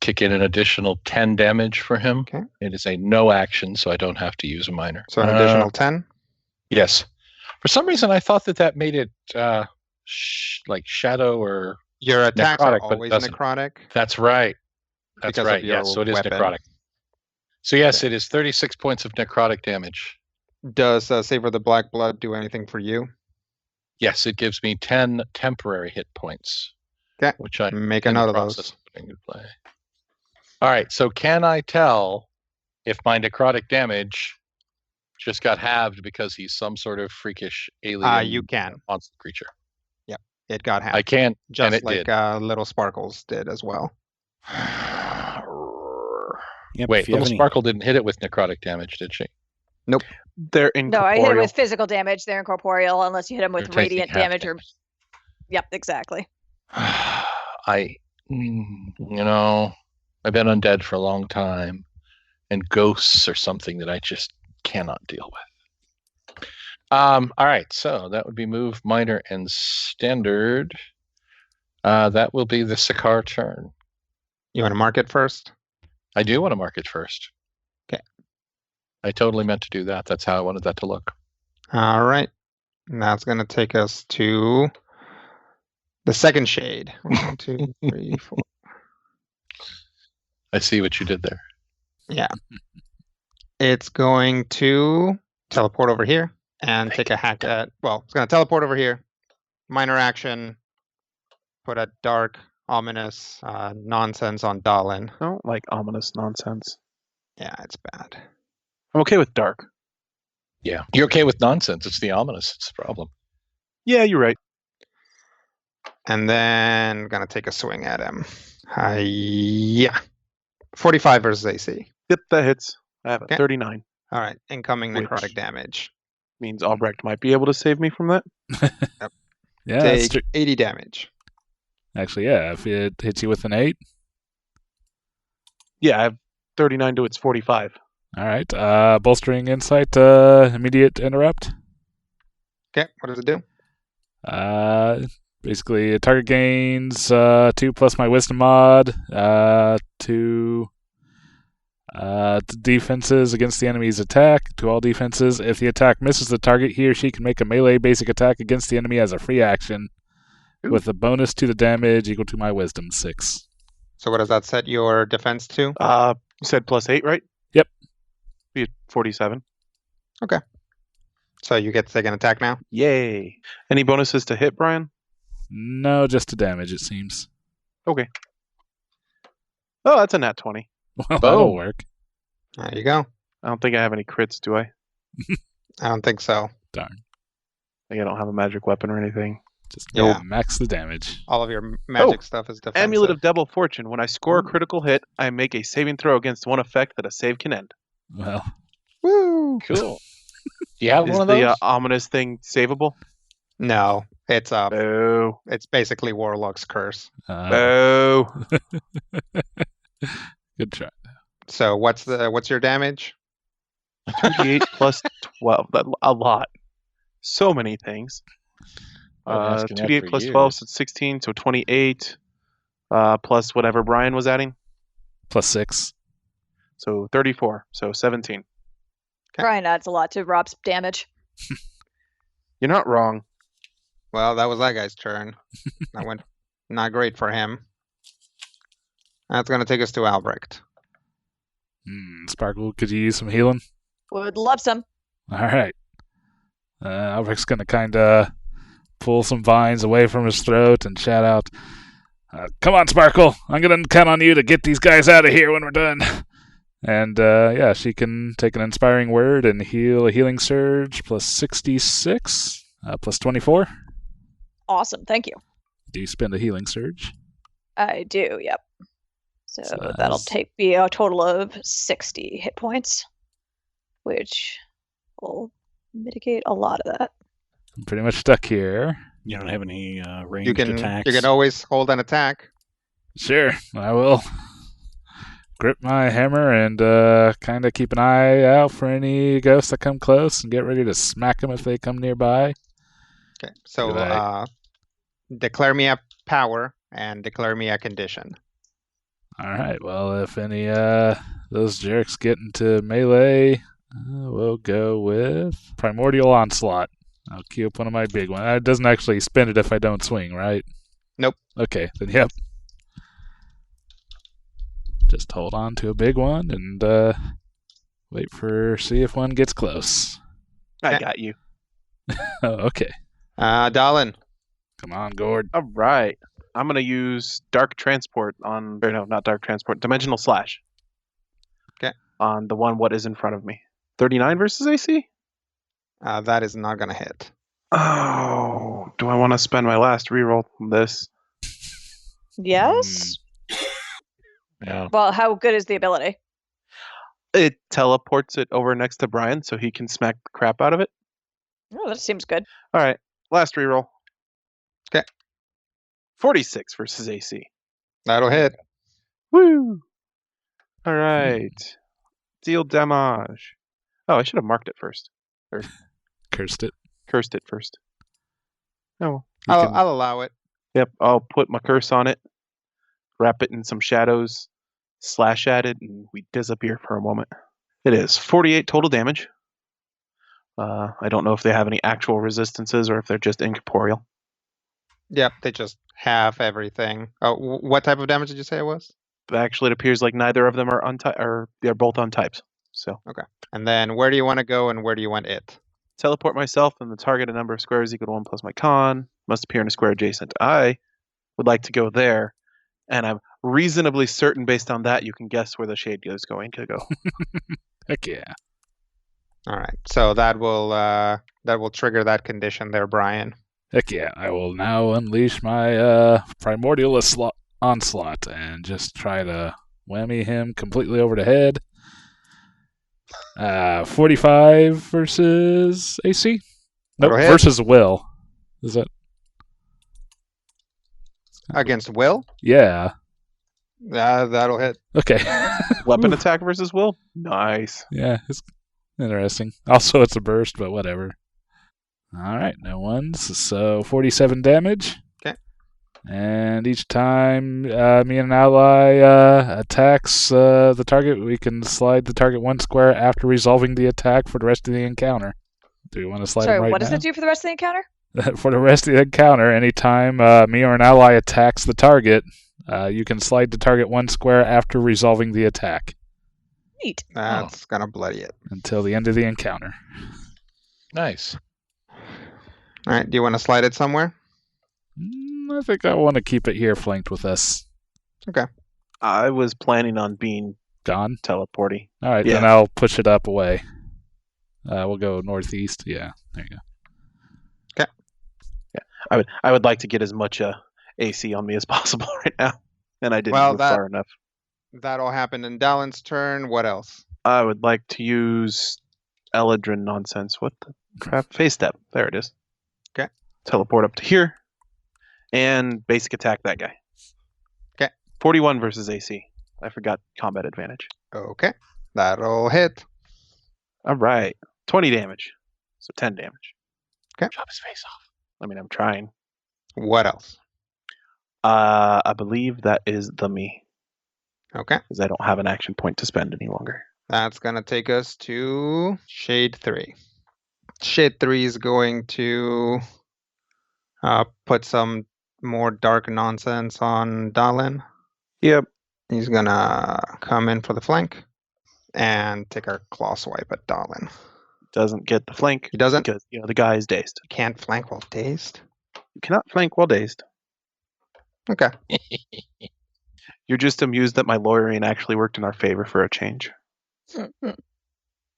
kick in an additional 10 damage for him. Okay. It is a no action, so I don't have to use a minor. So an additional 10? Yes. For some reason, I thought that made it like shadow or Your attacks are necrotic, but it always doesn't. necrotic. That's right. That's Because of right. your Yes, so it is weapon. necrotic. So yes, Okay. it is 36 points of necrotic damage. Does Savor the Black Blood do anything for you? Yes, it gives me 10 temporary hit points. Okay. Which I Make a in the note of process those. of putting into play. All right, so can I tell if my necrotic damage just got halved because he's some sort of freakish alien You can. monster creature? It got half. I can, and Just it like did. Little Sparkles did as well. Yep, Wait, if you have Little any- Sparkle didn't hit it with necrotic damage, did she? They're incorporeal. No, I hit him with physical damage. They're incorporeal unless you hit him They're with taking radiant half damage or. Yep, exactly. I've been undead for a long time, and ghosts are something that I just cannot deal with. All right, so that would be move, minor, and standard. That will be the Sakar turn. You want to mark it first? I do want to mark it first. Okay. I totally meant to do that. That's how I wanted that to look. All right. And that's going to take us to the second shade. 1, 2, 3, 4. I see what you did there. Yeah. It's going to teleport over here and take a hack at. Well, it's going to teleport over here. Minor action. Put a dark, ominous nonsense on Dalin. I don't like ominous nonsense. Yeah, it's bad. I'm okay with dark. Yeah. You're okay with nonsense. It's the ominous. It's the problem. Yeah, you're right. And then going to take a swing at him. Yeah. 45 versus AC. Yep, that hits. I have a Okay. 39. All right. Incoming necrotic Which- damage. Means Albrecht might be able to save me from that. Yeah, that's Take true. 80 damage. Actually, yeah, if it hits you with an 8. Yeah, I have 39 to its 45. All right. Bolstering insight, immediate interrupt. Okay. What does it do? Basically, a target gains 2 plus my wisdom mod, 2 defenses against the enemy's attack, to all defenses. If the attack misses the target, he or she can make a melee basic attack against the enemy as a free action, with a bonus to the damage equal to my wisdom 6. So what does that set your defense to? You said +8, right? Yep. Be at 47. So you get to take an attack now? Yay. Any bonuses to hit, Brian? No, just to damage, it seems. Okay. Oh, that's a nat 20. Well, that'll work. There you go. I don't think I have any crits, do I? I don't think so. Darn. I don't have a magic weapon or anything. Just Yeah. max the damage. All of your magic stuff is defensive. Amulet of Double Fortune. When I score a critical hit, I make a saving throw against one effect that a save can end. Well, Woo! Cool. Do you have Is one of those? the ominous thing savable? No, it's Oh. it's basically Warlock's curse. Oh. Good try. So what's your damage? 2d8 plus 12. A lot. So many things. I've been asking that 2d8 for plus years. 12, so 16, so 28. Plus whatever Brian was adding. Plus 6. So 34. So 17. Brian adds a lot to Rob's damage. You're not wrong. Well, that was that guy's turn. That went not great for him. That's going to take us to Albrecht. Sparkle, could you use some healing? Would love some. All right. Albrecht's going to kind of pull some vines away from his throat and shout out, "Come on, Sparkle. I'm going to count on you to get these guys out of here when we're done." And, she can take an inspiring word and heal a healing surge plus 66, plus 24. Awesome, thank you. Do you spend a healing surge? I do, yep. So So that'll that's- be a total of 60 hit points, which will mitigate a lot of that. I'm pretty much stuck here. You don't have any ranged You can attacks. always hold an attack. Sure, I will grip my hammer and kind of keep an eye out for any ghosts that come close and get ready to smack them if they come nearby. Okay. So Right. declare me a power and declare me a condition. All right, well, if any those jerks get into melee, we'll go with Primordial Onslaught. I'll queue up one of my big ones. It doesn't actually spend it if I don't swing, right? Nope. Okay, then yep. Just hold on to a big one and see if one gets close. I Yeah. got you. Oh, okay. Dallin. Come on, Gord. All right. I'm going to use Dark Transport on... Or no, not Dark Transport. Dimensional Slash. Okay. On the one what is in front of me. 39 versus AC? That is not going to hit. Oh, do I want to spend my last reroll from this? Yes? Yeah. Well, how good is the ability? It teleports it over next to Brian so he can smack the crap out of it. Oh, that seems good. All right, last reroll. 'Kay. 46 versus AC. That'll hit. Woo! All right. Deal damage. Oh, I should have marked it first. Cursed it. Cursed it first. Oh. I'll allow it. Yep, I'll put my curse on it, wrap it in some shadows, slash at it, and we disappear for a moment. It is 48 total damage. I don't know if they have any actual resistances or if they're just incorporeal. Yep, they just have everything. Oh, what type of damage did you say it was? But actually, it appears like neither of them are untyped, or they're both untyped. So And then where do you want to go and where do you want it? teleport myself and the target a number of squares equal to 1 plus my con. Must appear in a square adjacent. I would like to go there, and I'm reasonably certain based on that you can guess where the shade is going to go. Heck yeah. All right. So that will trigger that condition there, Brian. Heck yeah. I will now unleash my Primordial Onslaught and just try to whammy him completely over the head. 45 versus AC? Nope, Go ahead. versus Will. Is that? Against Will? Yeah. That'll hit. Okay. Weapon Ooh. attack versus Will? Nice. Yeah, it's interesting. Also, it's a burst, but whatever. All right, no ones. So 47 damage. Okay. And each time me and an ally attacks the target, we can slide the target 1 square after resolving the attack for the rest of the encounter. Do we want to slide Sorry, him right what does now? it do for the rest of the encounter? For the rest of the encounter, anytime me or an ally attacks the target, you can slide the target 1 square after resolving the attack Neat. That's gonna bloody it. until the end of the encounter. Nice. All right. Do you want to slide it somewhere? I think I want to keep it here flanked with us. I was planning on being Gone? teleporty. All right, Yeah. then I'll push it up away. We'll go northeast. Yeah, there you go. I would like to get as much AC on me as possible right now, and I didn't Well, move that- far enough. That'll happen in Dallin's turn. What else? I would like to use Eladrin nonsense. What the crap? Phase step. There it is. Okay. Teleport up to here, and basic attack that guy. Okay. 41 versus AC. I forgot combat advantage. Okay. That'll hit. All right. 20 damage. So 10 damage. Chop his face off. I mean, I'm trying. What else? I believe that is the me, Okay. because I don't have an action point to spend any longer. That's gonna take us to Shade 3. Shade 3 is going to put some more dark nonsense on Dallin. Yep. He's gonna come in for the flank and take a claw swipe at Dallin. Doesn't get the flank He doesn't? because the guy is dazed. Can't flank while dazed. You cannot flank while dazed. Okay. You're just amused that my lawyering actually worked in our favor for a change.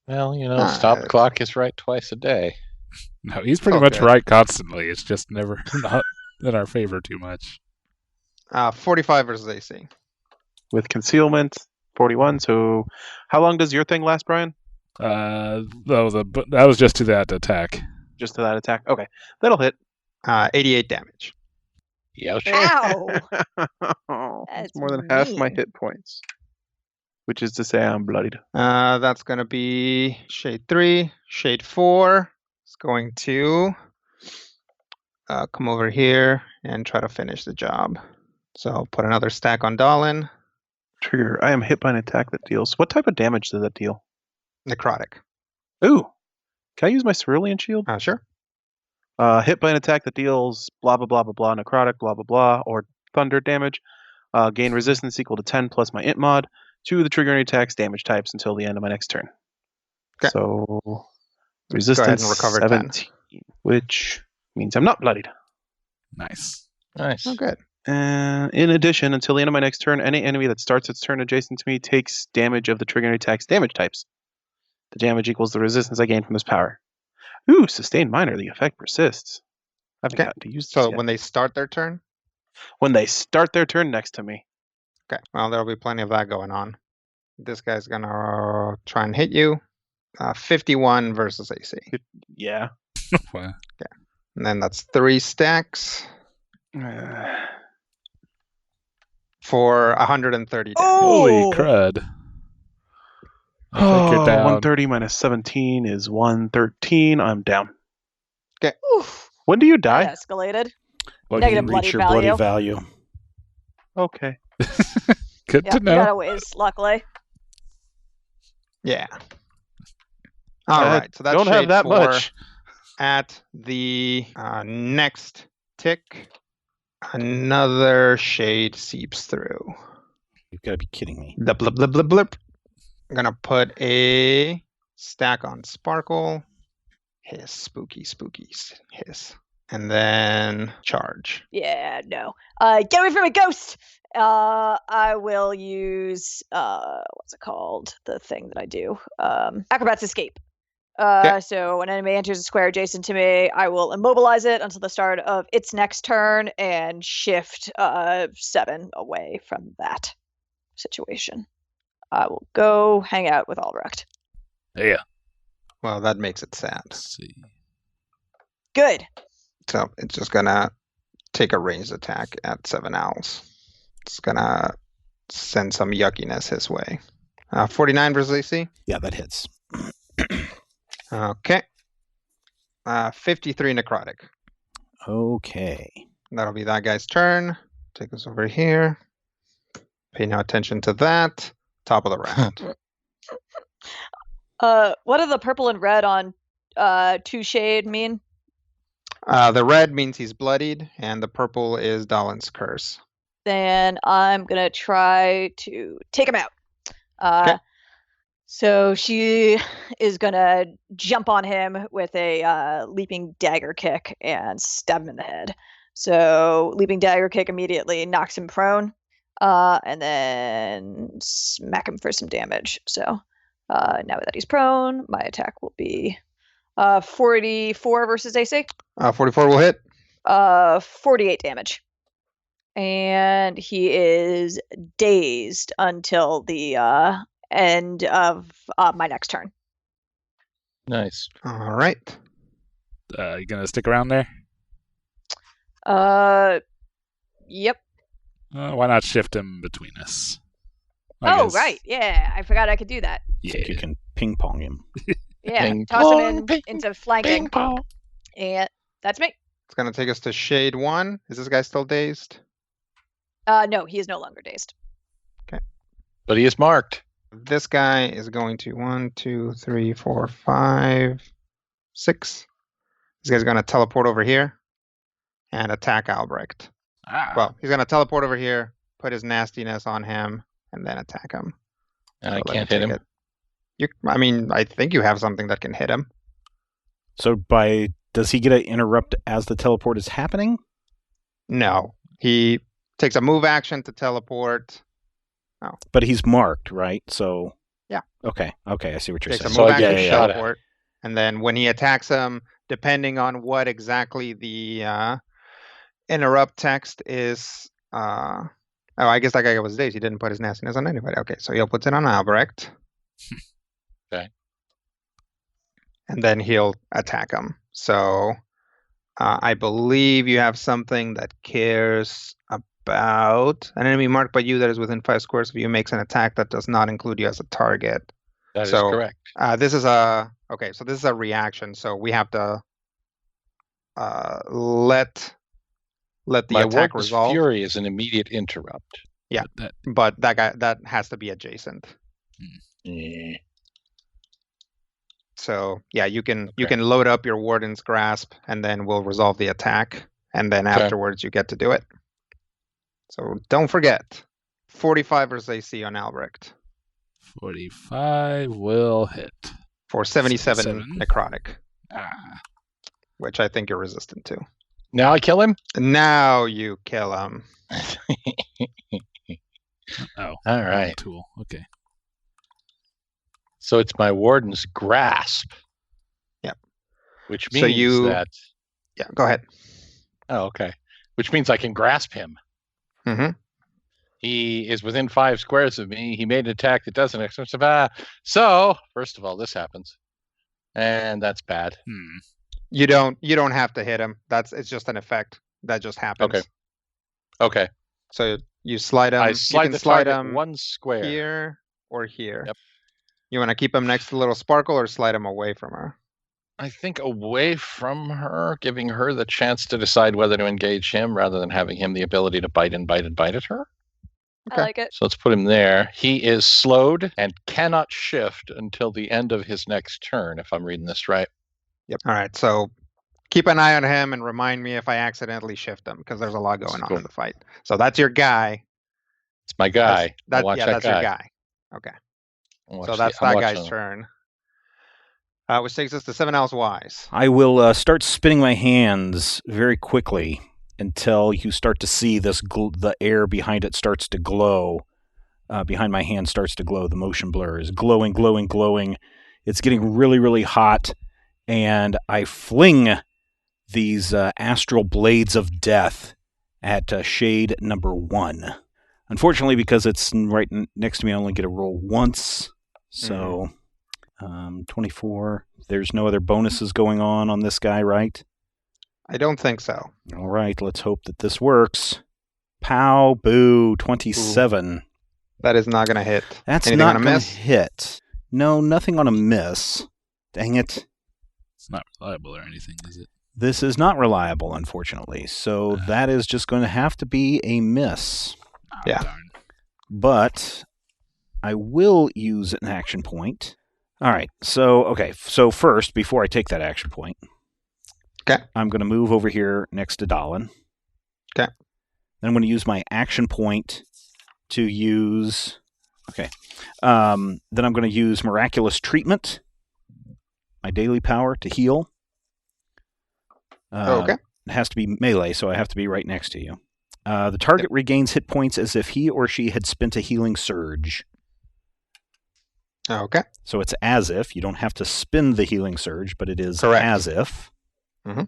Well, Ah, stop clock is right twice a day. No, he's pretty Oh, much good. right constantly. It's just never not in our favor too much. 45 versus AC. With concealment, 41. So how long does your thing last, Brian? But that was just to that attack. Just to that attack? Okay. That'll hit. 88 damage. Ouch. Ow! That's That's more than half my mean. hit points. Which is to say I'm bloodied. That's going to be Shade 3. Shade 4 is going to come over here and try to finish the job. So put another stack on Dallin. Trigger. I am hit by an attack that deals. What type of damage does that deal? Necrotic. Ooh. Can I use my Cerulean Shield? Sure. Hit by an attack that deals blah blah blah blah blah necrotic blah blah blah or thunder damage. Gain resistance equal to 10 plus my int mod to the triggering attack's damage types until the end of my next turn. Okay. So Go ahead resistance and recover 17, which means I'm not bloodied. Nice. Nice. Oh, good. And in addition, until the end of my next turn, any enemy that starts its turn adjacent to me takes damage of the triggering attack's damage types. The damage equals the resistance I gain from this power. Ooh, sustained minor. The effect persists. I haven't Okay. gotten to use this So yet. when they start their turn? When they start their turn next to me. Okay. Well, there'll be plenty of that going on. This guy's going to try and hit you. 51 versus AC. Yeah. Well, And then that's 3 stacks for 130 damage. holy Oh! crud. I think you're down. 130 minus 17 is 113. I'm down. Oof, When do you that die? escalated. Well, Negative you bloody reach your bloody value. value. Okay. Good Yeah, to you got know. a ways, luckily. Yeah. All right. So that's don't have Shade that 4. much. At the next tick, another shade seeps through. You've got to be kidding me. The blip, blip, blip, blip. I'm going to put a stack on Sparkle. Hiss, spooky, spookies, hiss. And then charge. Yeah, no. Get away from me, ghost! I will use what's it called? The thing that I do. Acrobat's Escape. Okay. So when an enemy enters a square adjacent to me, I will immobilize it until the start of its next turn and shift 7 away from that situation. I will go hang out with Albrecht. Yeah. Well, that makes it sad. Let's see. Good. So it's just going to take a ranged attack at 7 owls. It's going to send some yuckiness his way. 49 versus AC. Yeah, that hits. Okay. 53 necrotic. Okay. That'll be that guy's turn. Take us over here. Pay no attention to that. Top of the round. What do the purple and red on 2 shade mean? The red means he's bloodied, and the purple is Dalin's curse. Then I'm gonna try to take him out. Okay. So she is gonna jump on him with a leaping dagger kick and stab him in the head. So leaping dagger kick immediately knocks him prone, and then smack him for some damage. So now that he's prone, my attack will be 44 versus AC. 44 will hit. 48 damage. And he is dazed until the end of my next turn. Nice. All right. You gonna stick around there? Yep. Why not shift him between us? Oh, right. Yeah, I forgot I could do that. I think you can ping pong him. Yeah, Ping toss him pong, into flanking. Bing pong. And that's me. It's going to take us to Shade 1. Is this guy still dazed? No, he is no longer dazed. But he is marked. This guy is going to 1, 2, 3, 4, 5, 6. This guy's going to teleport over here and attack Albrecht. Well, he's going to teleport over here, put his nastiness on him, and then attack him. And I let me can't hit take him. it. I mean, I think you have something that can hit him. So does he get to interrupt as the teleport is happening? No. He takes a move action to teleport. But he's marked, right? So Yeah. Okay, I see what you're Takes a saying. move So I action get to shot at. teleport. And then when he attacks him, depending on what exactly the interrupt text is... I guess that guy was dazed. He didn't put his nastiness on anybody. Okay, so he'll put it on Albrecht. Okay. And then he'll attack him. So I believe you have something that cares about an enemy marked by you that is within 5 squares of you makes an attack that does not include you as a target. That is So, correct. This is a reaction. So we have to let the My attack Warden's resolve. Fury is an immediate interrupt. Yeah. That- But that has to be adjacent. Yeah. So yeah, you can Okay. load up your Warden's Grasp, and then we'll resolve the attack, and then Okay. afterwards you get to do it. So don't forget, 45 versus AC on Albrecht 45 will hit. for 77 77. necrotic, Ah. which I think you're resistant to. Now I kill him? Now you kill him. Oh. All right. Tool. Okay. So it's my Warden's Grasp. Yep. Which So means that... Yeah, go ahead. Oh, okay. Which means I can grasp him. Mm-hmm. He is within 5 squares of me. He made an attack that doesn't extra. So, first of all, this happens. And that's bad. You don't have to hit him. It's just an effect that just happens. Okay. So you slide him. I You slide can the slide target him 1 square. here or here. Yep. You want to keep him next to the little sparkle or slide him away from her? I think away from her, giving her the chance to decide whether to engage him rather than having him the ability to bite at her. Okay. I like it. So let's put him there. He is slowed and cannot shift until the end of his next turn, if I'm reading this right. Yep. All right. So keep an eye on him and remind me if I accidentally shift him, because there's a lot going on Cool. in the fight. So that's your guy. It's my guy. That's Watch that that's your guy. guy. Okay. I'll watch So the- that's I'm that watching guy's him. turn. Which takes us to 7 Owls Wise. I will start spinning my hands very quickly until you start to see this the air behind it starts to glow. Behind my hand starts to glow. The motion blur is glowing, glowing, glowing. It's getting really, really hot, and I fling these astral blades of death at shade number 1. Unfortunately, because it's right next to me, I only get to roll once. So, 24. There's no other bonuses going on this guy, right? I don't think so. All right, let's hope that this works. Pow, boo, 27. That is not going to hit. That's Anything not on a going to miss? hit. No, nothing on a miss. Dang it. It's not reliable or anything, is it? This is not reliable, unfortunately. So that is just going to have to be a miss. Yeah. Darn. But I will use an action point. All right. So first, before I take that action point, I'm going to move over here next to Dalin. Okay. Then I'm going to use my action point to use. Okay. Then I'm going to use Miraculous Treatment, my daily power to heal. Okay. It has to be melee, so I have to be right next to you. The target regains hit points as if he or she had spent a healing surge. Okay. So it's as if. You don't have to spin the healing surge, but it is Correct. as if. Mm-hmm.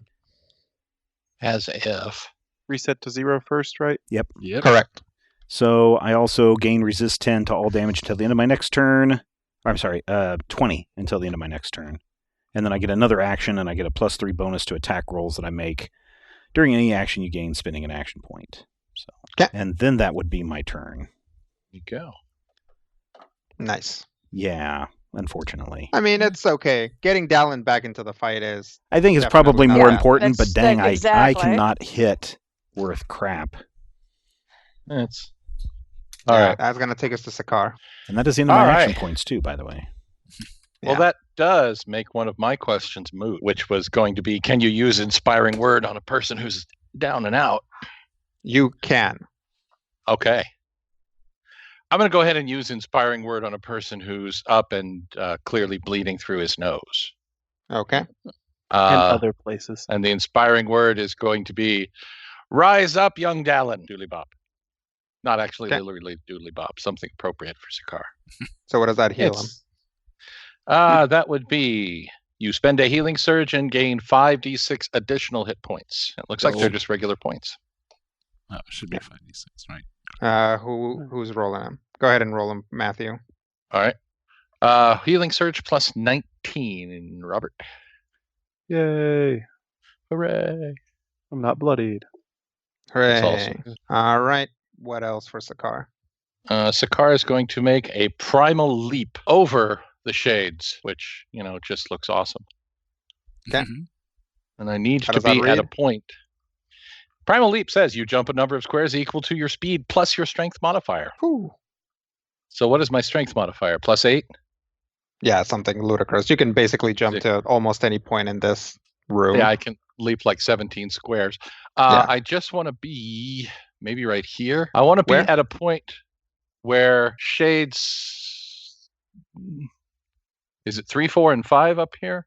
As if. Reset to 0 first, right? Yep. Correct. So I also gain resist 10 to all damage until the end of my next turn. Or, I'm sorry, 20 until the end of my next turn. And then I get another action, and I get a +3 bonus to attack rolls that I make. During any action, you gain spinning an action point. So, okay. And then that would be my turn. You go. Nice. Yeah, unfortunately. I mean, it's okay. Getting Dalin back into the fight is... I think it's definitely probably not more bad. important, but dang, I exactly. cannot hit worth crap. It's All all right. right. That's going to take us to Sakar. And that is the end of my All action right. points, too, by the way. Well, Yeah. that does make one of my questions moot, which was going to be, can you use inspiring word on a person who's down and out? You can. Okay. I'm going to go ahead and use inspiring word on a person who's up and clearly bleeding through his nose. Okay. And other places. And the inspiring word is going to be, rise up, young Dalin, doodly bop. Not actually Okay. literally doodly bop, something appropriate for Sakar. So what does that heal him? That would be, you spend a healing surge and gain 5d6 additional hit points. It looks like they're just regular points. Oh, it should be 5d6, right? Who's rolling him? Go ahead and roll him, Matthew. All right. Healing surge plus 19, Robert. Yay. Hooray. I'm not bloodied. Hooray. That's also good. All right. What else for Sakar? Sakar is going to make a primal leap over the shades, which, just looks awesome. Okay. And I need How to does that be at a read? point. Primal leap says you jump a number of squares equal to your speed plus your strength modifier. Whew. So what is my strength modifier? +8? Yeah, something ludicrous. You can basically jump to almost any point in this room. Yeah, I can leap like 17 squares. Yeah. I just want to be maybe right here. I want to be Where? at a point where shades... Is it 3, 4, and 5 up here?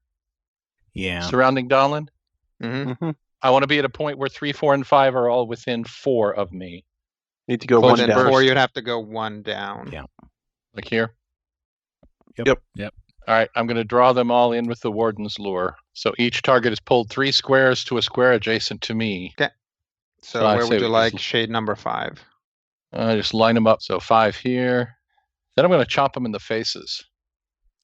Yeah. Surrounding Dalin? Mm-hmm. Mm-hmm. I want to be at a point where 3, 4, and 5 are all within 4 of me. Need to go Close one and down. burst. Or you'd have to go one down. Yeah. Like here? Yep. All right, I'm going to draw them all in with the Warden's Lure. So each target is pulled 3 squares to a square adjacent to me. So I where say would you we like just- shade number 5? Just line them up. So 5 here. Then I'm going to chop them in the faces,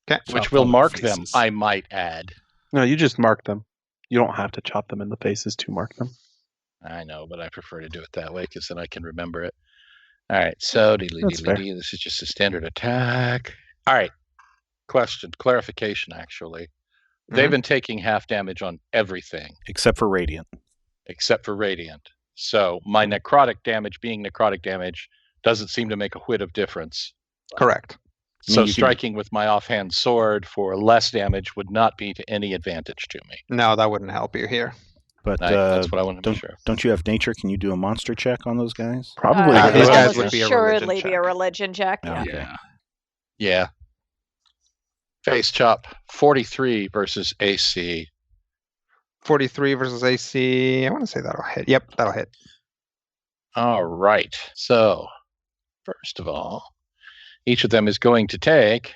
Okay. which Chop will all the mark them, faces. I might add. No, you just mark them. You don't have to chop them in the faces to mark them. I know, but I prefer to do it that way because then I can remember it. All right, so That's fair. this is just a standard attack. All right, clarification, actually. They've been taking half damage on everything Except for Radiant. except for Radiant. So my necrotic damage being necrotic damage doesn't seem to make a whit of difference. Correct. I mean, So you can- striking with my offhand sword for less damage would not be to any advantage to me. No, that wouldn't help you here. But That's what I wanted to be sure. don't you have nature? Can you do a monster check on those guys? Probably. Uh, it these would guys almost would be a assuredly religion be a check. religion check. Yeah. Yeah. Okay. Yeah. Face chop 43 versus AC. 43 versus AC. I want to say that'll hit. Yep, that'll hit. All right. So, first of all, each of them is going to take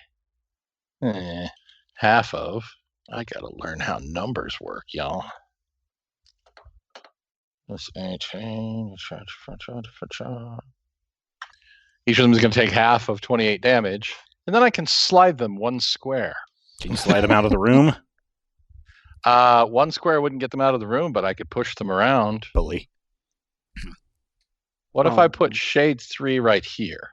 half of. I got to learn how numbers work, y'all. That's 18. Each of them is going to take half of 28 damage, and then I can slide them 1 square. Can you slide them out of the room? 1 square wouldn't get them out of the room, but I could push them around. Bully. What if I put Shade 3 right here?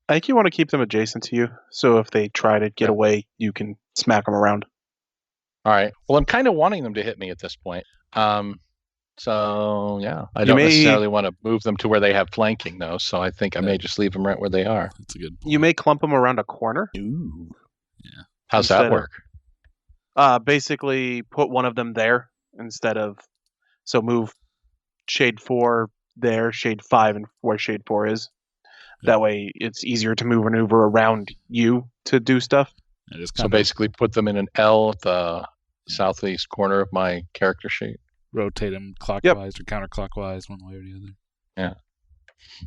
I think you want to keep them adjacent to you, so if they try to get away, you can smack them around. All right. Well, I'm kind of wanting them to hit me at this point. So yeah, I You don't may- necessarily want to move them to where they have flanking though. So I think I may Yeah. just leave them right where they are. That's a good point. You may clump them around a corner. Ooh. How's Instead that of- work? Basically, put one of them there instead of. So move shade 4 there, shade 5, and where shade 4 is. That way, it's easier to maneuver around you to do stuff. I just So kind of basically, put them in an L at the southeast corner of my character sheet. rotate them clockwise or counterclockwise, one way or the other.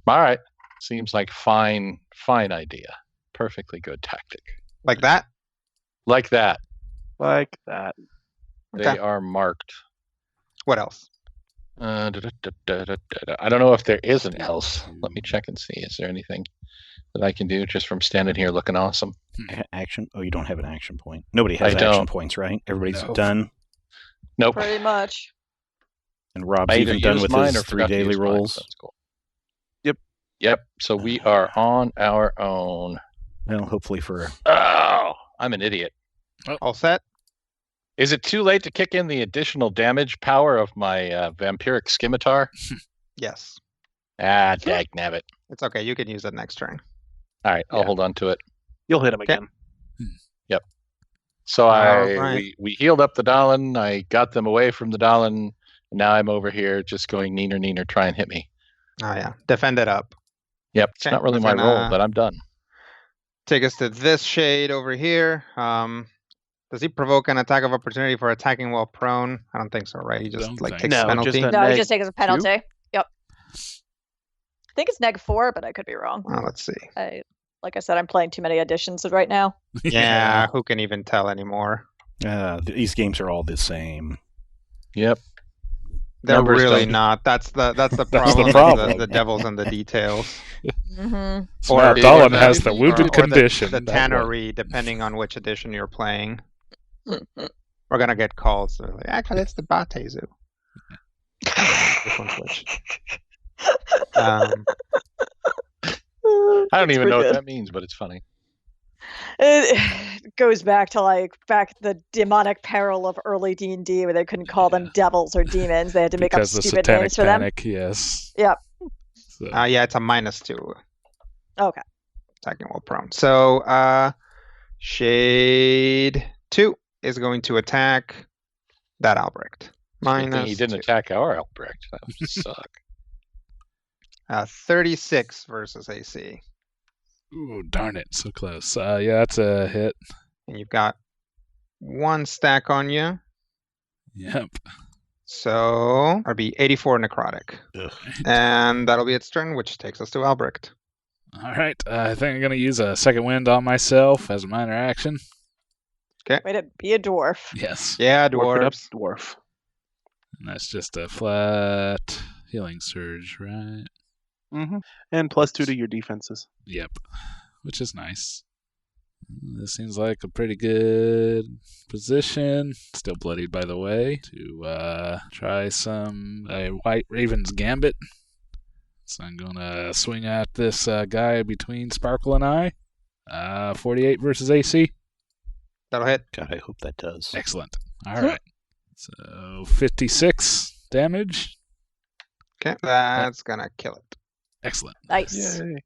All right. Seems like fine idea. Perfectly good tactic. Like that? Like that. Like that. They Okay. are marked. What else? I don't know if there is an else. Let me check and see. Is there anything that I can do just from standing here looking awesome? Action? Oh, you don't have an action point. Nobody has I action don't. points, right? Everybody's No. done. Nope. Pretty much. And Rob's I either even done used with mine his or 3 forgot to daily use mine, rolls. so that's cool. Yep. Yep. So we are on our own. Well, hopefully for Oh, I'm an idiot. All set? Is it too late to kick in the additional damage power of my vampiric scimitar? Yes. Ah, dagnabbit. It's okay. You can use it next turn. All right, I'll Yeah. hold on to it. You'll hit him Okay. again. So Alright. we healed up the Dalin. I got them away from the Dalin. And now I'm over here just going neener, try and hit me. Oh, yeah. Defend it up. Yep, it's Okay, not really I'm my role, gonna- but I'm done. Take us to this shade over here. Does he provoke an attack of opportunity for attacking while prone? I don't think so, right? He just Don't like think takes so. a No, penalty. just a- No, he neg just takes a 2? penalty. Yep. I think it's -4, but I could be wrong. Oh, let's see. Like I said, I'm playing too many editions right now. Yeah, who can even tell anymore? these games are all the same. Yep. They're Numbers really don't- not. That's the the problem. is problem. The devil's in the details. Mm-hmm. So now Or- Dalin or has the- the wounded or condition. The that way. tannery, depending on which edition you're playing. We're gonna get calls. So like, actually, it's the Batezu. Which one's which? I don't even know what that means, but it's funny. It goes back to the demonic peril of early D&D where they couldn't call them devils or demons. They had to make up Because the stupid satanic names for them. panic, yes. Yep. So, Yeah, it's a -2. Okay. Attacking while prone. So, Shade 2 is going to attack that Albrecht. Good thing he didn't -2. attack our Albrecht. That would suck. 36 versus AC. ooh, darn it, so close. Yeah, that's a hit. And you've got 1 stack on you. Yep. So, that'll be 84 necrotic. Ugh. And that'll be its turn, which takes us to Albrecht. All right. I think I'm gonna use a second wind on myself as a minor action. Way to be a dwarf. Yes. Yeah, Dwarf it up, dwarves. dwarf. And that's just a flat healing surge, right? Mm-hmm. And +2 to your defenses. Yep. Which is nice. This seems like a pretty good position. Still bloodied, by the way. To try some White Raven's Gambit. So I'm gonna swing at this guy between Sparkle and I. 48 versus AC. That'll hit. God, I hope that does. Excellent. All right. So 56 damage. Okay, that's gonna kill it. Excellent. Nice. Yay.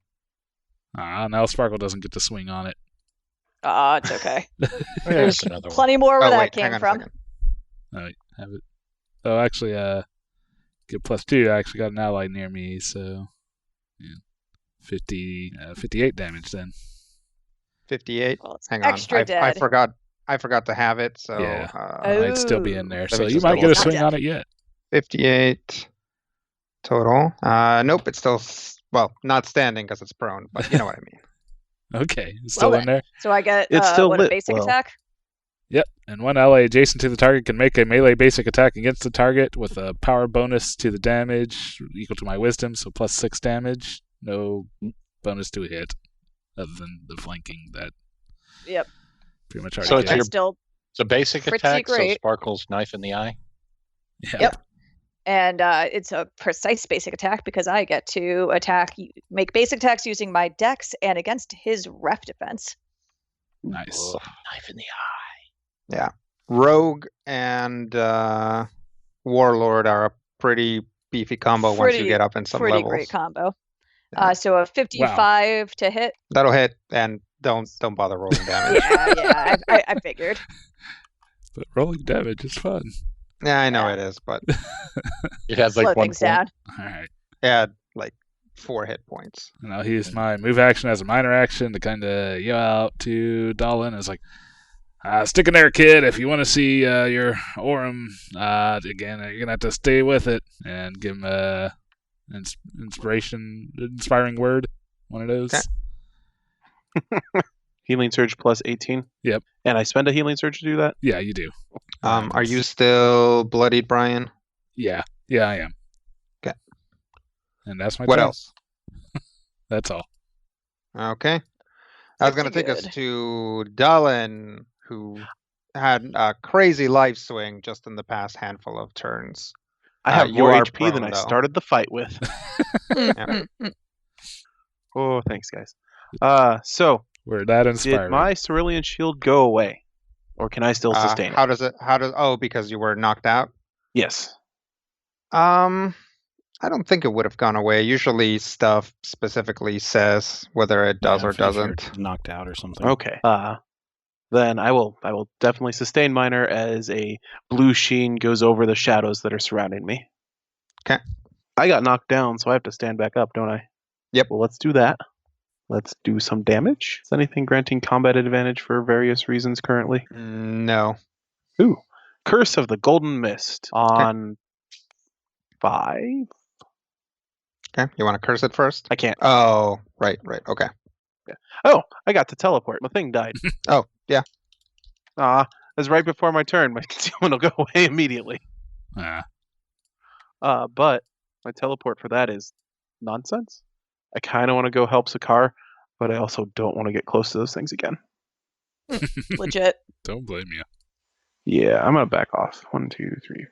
Now Sparkle doesn't get to swing on it. It's okay. There's another one. Plenty more where Oh, that wait, came hang on a from. second. Oh, have it. Oh, actually, get +2. I actually got an ally near me, so yeah, 58 damage then. 58. Well, it's Hang on. extra I dead. forgot to have it, so Yeah. Oh. Might still be in there, Let so me you just might get double a check. swing Not on it yet. 58 total. Nope, it's still not standing because it's prone, but you know what I mean. Okay, it's still Well, in there. So I get It's still a lit, basic well. attack? Yep, and one ally adjacent to the target can make a melee basic attack against the target with a power bonus to the damage equal to my wisdom, so +6 damage. No bonus to a hit, other than the flanking that Yep. pretty much already So it's did. your- That's still It's a basic Pretty attack, so great. Sparkle's knife in the eye. Yeah. Yep. And it's a precise basic attack because I get to make basic attacks using my dex and against his ref defense. Nice. Ugh, knife in the eye. Rogue and Warlord are a pretty beefy combo once you get up in some pretty levels. great combo. Yeah. So a 55 to hit. That'll hit, and don't bother rolling damage. Yeah, I figured. But rolling damage is fun. Yeah, I know it is, but It has Slow like 1 things point. down. All right. it had like 4 hit points. And I'll use my move action as a minor action to kind of yell out to Dolan. It's like, stick in there, kid. If you want to see your Aurum again, you're going to have to stay with it. And give him a inspiring word. One of those. Okay. Healing surge plus 18. Yep. And I spend a healing surge to do that. Yeah, you do. Are you still bloodied, Brian? Yeah. Yeah, I am. Okay. And that's my What turn. else? That's all. Okay. I was going to take us Good. to Dallin, who had a crazy life swing just in the past handful of turns. I have you more are HP than prone, I though. started the fight with. Oh, thanks, guys. So, We're that did inspired. my Cerulean Shield go away? Or can I still sustain How it? does it? Oh, because you were knocked out? Yes. I don't think it would have gone away. Usually stuff specifically says whether it does or if you're doesn't. knocked out or something. Okay. Then I will definitely sustain minor as a blue sheen goes over the shadows that are surrounding me. Okay. I got knocked down, so I have to stand back up, don't I? Yep. Well, let's do that. Let's do some damage. Is anything granting combat advantage for various reasons currently? No. Ooh. Curse of the Golden Mist on 5. Okay. You want to curse it first? I can't. Oh, right. Okay. Oh, I got to teleport. My thing died. Oh, yeah. It was right before my turn. My concealment will go away immediately. But my teleport for that is nonsense. I kind of want to go help Sakar, but I also don't want to get close to those things again. Legit. Don't blame you. Yeah, I'm gonna back off. 1, 2, 3, 4, 5.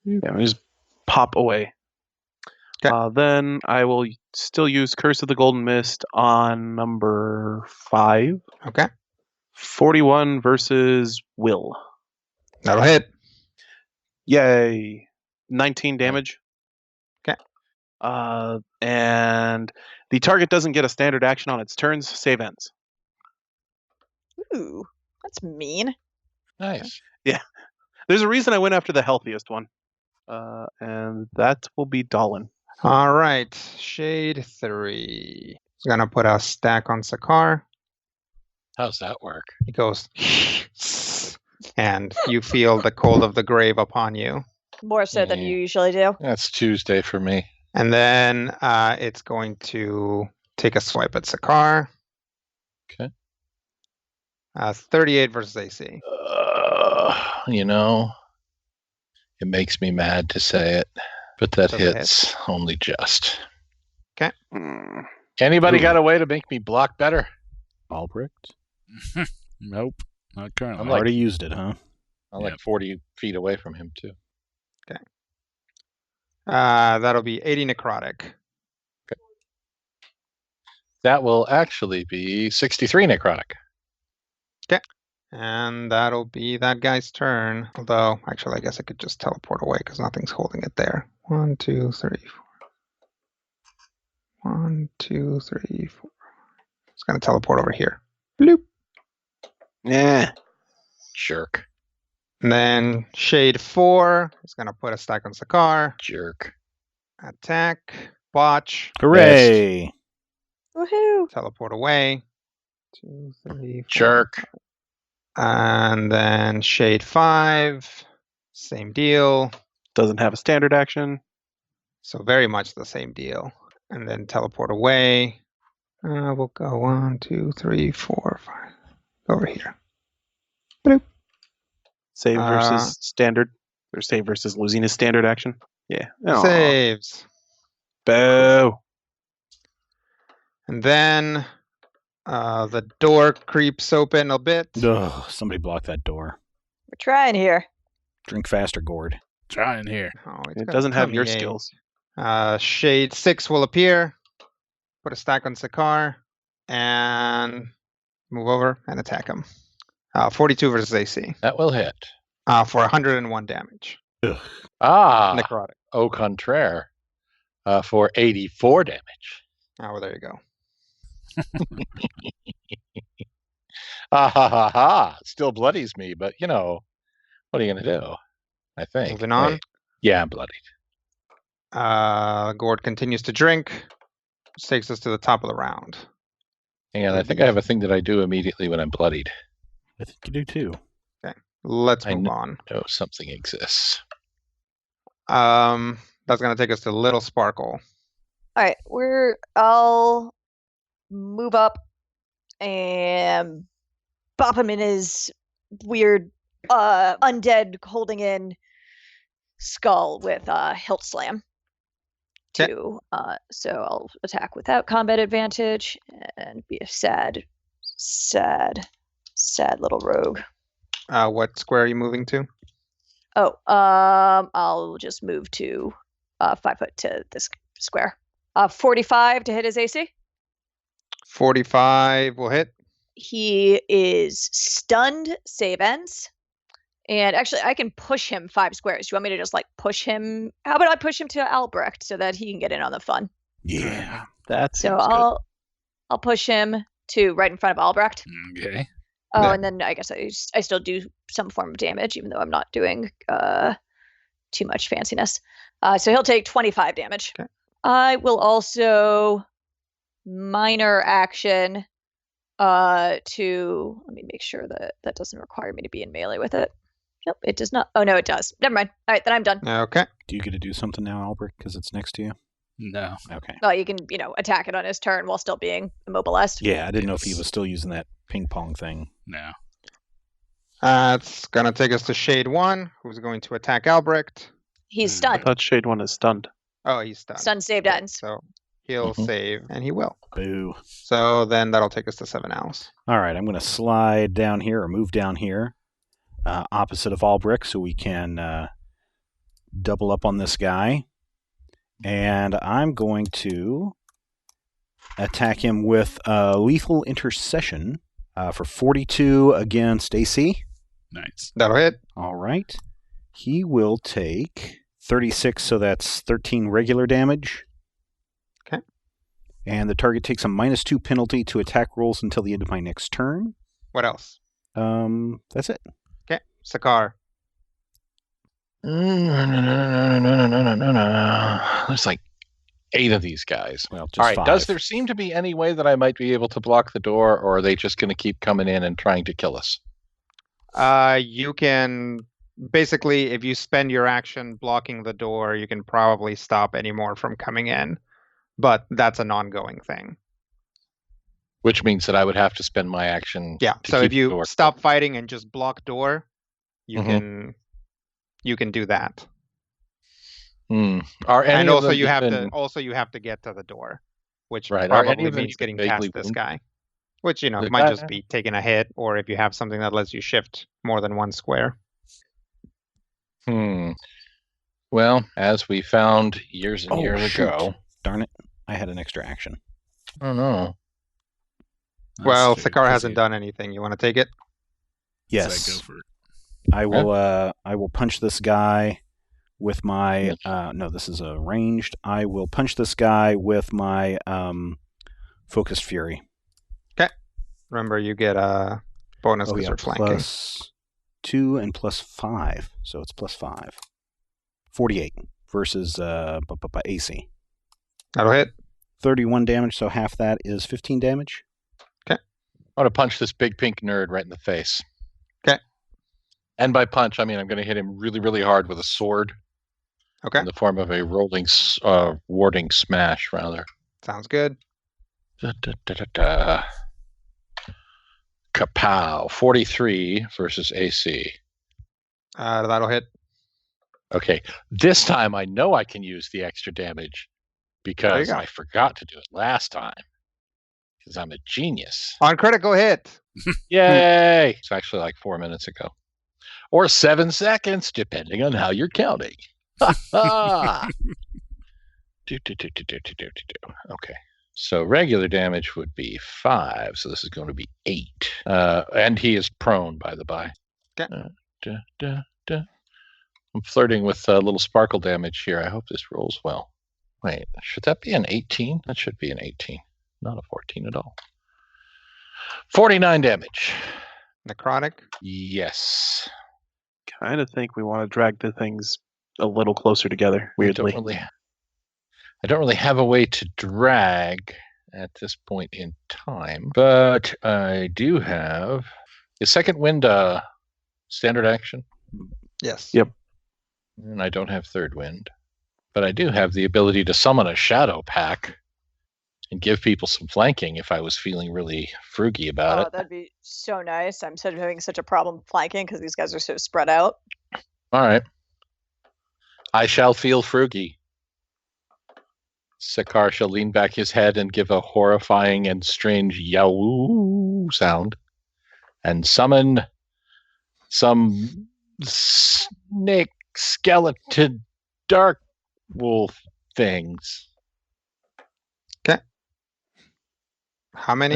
Yeah, I'm gonna just pop away. Okay. Then I will still use Curse of the Golden Mist on number 5. Okay. 41 versus Will. That'll hit. Yay! 19 damage. Okay. And the target doesn't get a standard action on its turns. Save ends. Ooh, that's mean. Nice. There's a reason I went after the healthiest one. And that will be Dolan. All right. Shade 3. He's going to put a stack on Sakar. How's that work? He goes, and you feel the cold of the grave upon you. More so than Yeah. you usually do. That's Tuesday for me. And then it's going to take a swipe at Sakar. Okay. 38 versus AC. You know, it makes me mad to say it, but that Does it hits only just. Hmm. Anybody Ooh. got a way to make me block better? Albrecht? Nope. Not currently. I'm like- Already used it, huh? I'm like 40 feet away from him, too. That'll be 80 necrotic. That will actually be 63 necrotic. And that'll be that guy's turn. Although, actually, I guess I could just teleport away because nothing's holding it there. 1, 2, 3, 4. 1, 2, 3, 4. It's going to teleport over here. Bloop. Yeah. Jerk. And then Shade 4 is going to put a stack on Sakar. Jerk. Attack. Botch. Hooray! Woohoo! Teleport away. 2, 3, 4. Jerk. And then Shade 5. Same deal. Doesn't have a standard action. So very much the same deal. And then teleport away. We'll go 1, 2, 3, 4, 5. Over here. Bloop. Save versus standard. Or save versus losing his standard action. Yeah. Aw. Saves. Boo. And then the door creeps open a bit. Ugh, somebody block that door. We're trying here. Drink faster, Gord. Trying here. Oh, it's It got doesn't have your tummy ache. skills. Shade 6 will appear. Put a stack on Sakar. And move over and attack him. 42 versus AC. That will hit. For 101 damage. Ah, Necrotic. au contraire, for 84 damage. Oh, well, there you go. Ah ha ha ha! Still bloodies me, but what are you gonna do? I think. Moving on. Wait. Yeah, I'm bloodied. Gord continues to drink, which takes us to the top of the round. Hang on, I think I have a thing that I do immediately when I'm bloodied. I think you do too. Okay, let's move on. No, something exists. That's gonna take us to Little Sparkle. All right, I'll move up and bop him in his weird undead holding in skull with hilt slam. So I'll attack without combat advantage and be a sad little rogue. What square are you moving to? Oh, I'll just move to 5 foot to this square. 45 to hit his AC. 45 will hit. He is stunned, save ends. And actually, I can push him 5 squares. Do you want me to just push him? How about I push him to Albrecht so that he can get in on the fun? Yeah. That's So I'll push him to right in front of Albrecht. Okay. Oh, Yeah. and then I guess I still do some form of damage, even though I'm not doing too much fanciness. So he'll take 25 damage. Okay. I will also minor action to let me make sure that doesn't require me to be in melee with it. Nope, it does not. Oh no, it does. Never mind. All right, then I'm done. Okay. Do you get to do something now, Albert, because it's next to you? No. Okay. Well, you can attack it on his turn while still being immobilized. Yeah, I didn't know if he was still using that ping pong thing. No. It's gonna take us to Shade 1, who's going to attack Albrecht. He's I stunned. thought Shade 1 is stunned. Oh, he's stunned. Stun saved ends. So he'll save, and he will. Boo. So then that'll take us to 7 owls. All right, I'm going to slide down here or move down here, opposite of Albrecht, so we can double up on this guy. And I'm going to attack him with Lethal Intercession for 42 against AC. Nice. That'll hit. All right. He will take 36, so that's 13 regular damage. Okay. And the target takes a -2 penalty to attack rolls until the end of my next turn. What else? That's it. Okay. Sakar. No. There's like 8 of these guys. Well, just All right. 5. Does there seem to be any way that I might be able to block the door, or are they just going to keep coming in and trying to kill us? You can basically, if you spend your action blocking the door, you can probably stop any more from coming in. But that's an ongoing thing. Which means that I would have to spend my action. Yeah. to So keep if the you door stop fighting and just block door, you Mhm. can do that. Are any And of also them you have even- to get to the door, which Right. Are any probably of them means even getting vaguely past this wounded? guy. Which The might guy- just be taking a hit, or if you have something that lets you shift more than one square. Well, as we found years and Oh, years shoot. ago. Darn it. I had an extra action. I don't know. Well, That's true, Sakar 'cause hasn't you- done anything. You want to take it? Yes. So go for it. I will punch this guy with my no, this is a ranged. I will punch this guy with my focused fury. Remember, you get a bonus because you're flanking. +2 and +5, so it's +5. 48 versus AC. That'll hit. 31 damage, so half that is 15 damage. I want to punch this big pink nerd right in the face. Okay. And by punch, I mean I'm going to hit him really, really hard with a sword. Okay. In the form of a rolling, warding smash, rather. Sounds good. Kapow. 43 versus AC. That'll hit. Okay. This time I know I can use the extra damage because go. I forgot to do it last time. Because I'm a genius. On critical hit. Yay! It's actually like 4 minutes ago. Or 7 seconds, depending on how you're counting. Okay. So regular damage would be 5. So this is going to be 8. And he is prone, by the by. Okay. I'm flirting with a little sparkle damage here. I hope this rolls well. Wait, should that be an 18? That should be an 18, not a 14 at all. 49 damage. Necrotic. Yes. Kind of think we want to drag the things a little closer together, weirdly. I don't really have a way to drag at this point in time, but I do have a second wind standard action. Yes. Yep. And I don't have third wind, but I do have the ability to summon a shadow pack and give people some flanking if I was feeling really frugy about it. That'd be so nice. I'm having such a problem flanking because these guys are so spread out. All right. I shall feel frugy. Sakar shall lean back his head and give a horrifying and strange yow sound and summon some snake skeleton dark wolf things. Okay. How many?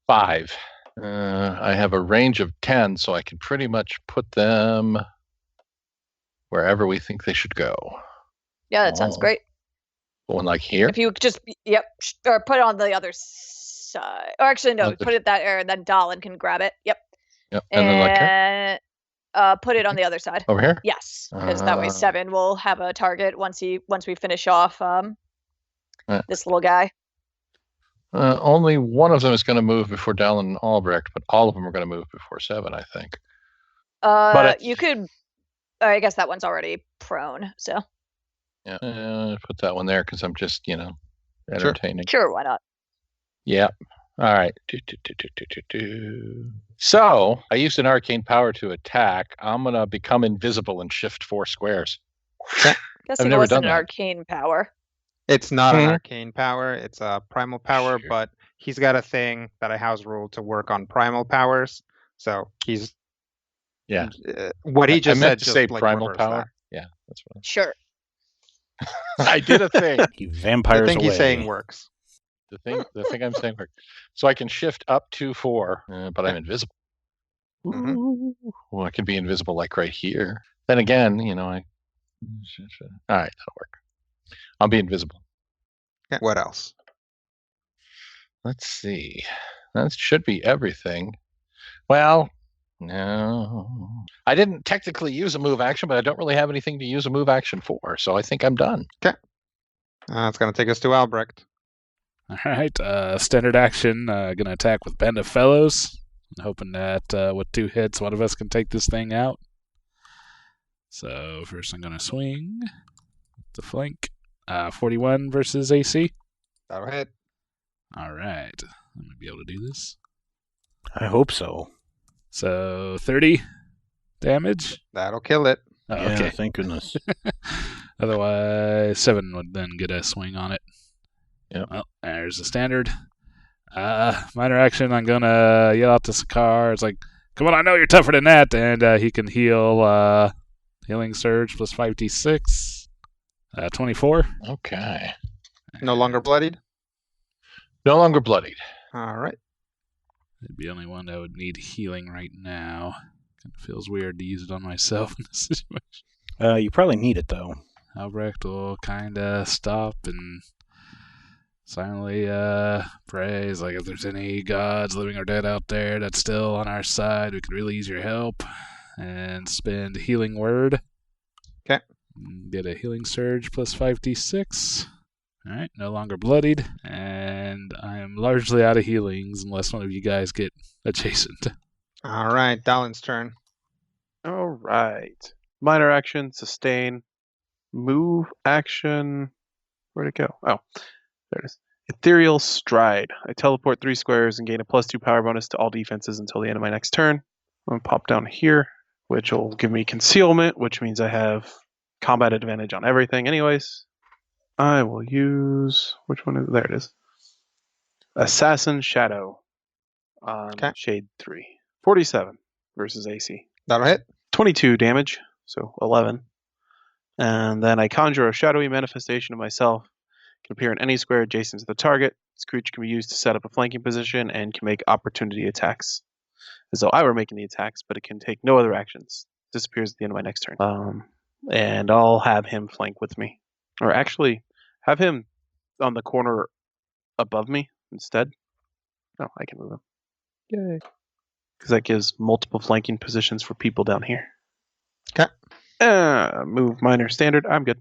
5. I have a range of 10, so I can pretty much put them wherever we think they should go. Yeah, that sounds great. One like here? If you just, or put it on the other side. Or actually, no, put it that area, and then Dalin can grab it. Yep. Yep. And then like here? Put it on the other side. Over here? Yes, because that way 7 will have a target once we finish off this little guy. Only one of them is going to move before Dalin and Albrecht, but all of them are going to move before 7, I think. But you could. I guess that one's already prone. So. Yeah, put that one there because I'm just, entertaining. Sure, why not? Yep. All right. So I used an arcane power to attack. I'm gonna become invisible and shift 4 squares. Guessing it wasn't an arcane power. It's not an arcane power. It's a primal power, but he's got a thing that I house rule to work on primal powers. So he's what he just said. To say primal power. That. Yeah, that's what. Sure. I did a thing. You vampires the thing away. He's saying works. The thing I'm saying works. So I can shift up to 4, but I'm invisible. Mm-hmm. Well, I can be invisible like right here. Then again, all right, that'll work. I'll be invisible. What else? Let's see. That should be everything. Well, no. I didn't technically use a move action, but I don't really have anything to use a move action for, so I think I'm done. Okay. It's going to take us to Albrecht. All right. Standard action, going to attack with Band of Fellows. I'm hoping that with 2 hits, one of us can take this thing out. So first I'm going to swing the flank. 41 versus AC. That'll hit. All right. I'm going to be able to do this. I hope so. So 30 damage. That'll kill it. Oh, yeah, okay. Thank goodness. Otherwise, 7 would then get a swing on it. Yeah. Well, there's the standard. Minor action, I'm going to yell out to Sakar. It's like, come on, I know you're tougher than that. And he can heal Healing Surge plus 5d6. 24. Okay. No longer bloodied? No longer bloodied. All right. It'd be the only one that would need healing right now. Kind of feels weird to use it on myself in this situation. You probably need it, though. Albrecht will kind of stop and silently prays, like, if there's any gods, living or dead, out there that's still on our side, we could really use your help. And spend Healing Word. Okay. Get a Healing Surge plus 5d6. Alright, no longer bloodied. And I am largely out of healings unless one of you guys get adjacent. All right, Dalin's turn. All right. Minor action, sustain, move action. Where'd it go? Oh, there it is. Ethereal Stride. I teleport 3 squares and gain a +2 power bonus to all defenses until the end of my next turn. I'm going to pop down here, which will give me concealment, which means I have combat advantage on everything anyways. I will use, which one is, there it is. Assassin Shadow on Shade 3. 47 versus AC. That'll hit. 22 damage, so 11. And then I conjure a shadowy manifestation of myself, Can appear in any square adjacent to the target. This creature can be used to set up a flanking position and can make opportunity attacks. As though I were making the attacks, but it can take no other actions. Disappears at the end of my next turn. And I'll have him flank with me. Or actually, have him on the corner above me instead. No, I can move him. Yay. Because that gives multiple flanking positions for people down here. Okay. Move minor standard. I'm good.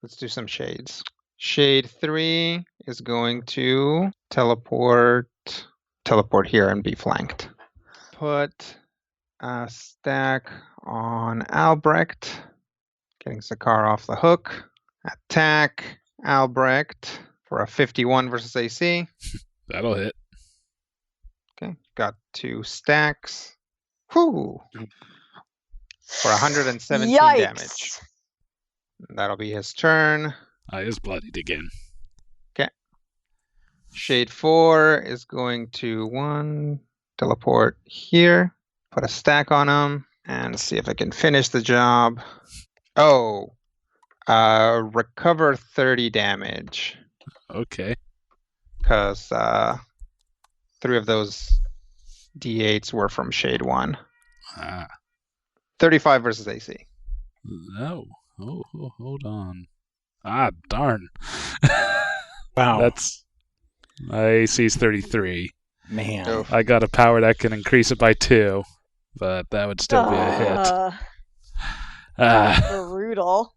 Let's do some shades. Shade 3 is going to teleport here and be flanked. Put a stack on Albrecht, getting Zakar off the hook. Attack Albrecht for a 51 versus AC. That'll hit. Okay, got 2 stacks. Whoo! For 117 Yikes. damage. That'll be his turn. I is bloodied again. Shade 4 is going to teleport here, put a stack on him, and see if I can finish the job. Oh, recover 30 damage, Okay. because 3 of those D8s were from Shade 1. 35 versus AC. No. Oh, hold on. Ah, darn. Wow. That's my AC's 33. Man. Oof. I got a power that can increase it by 2, but that would still be a hit. Brutal.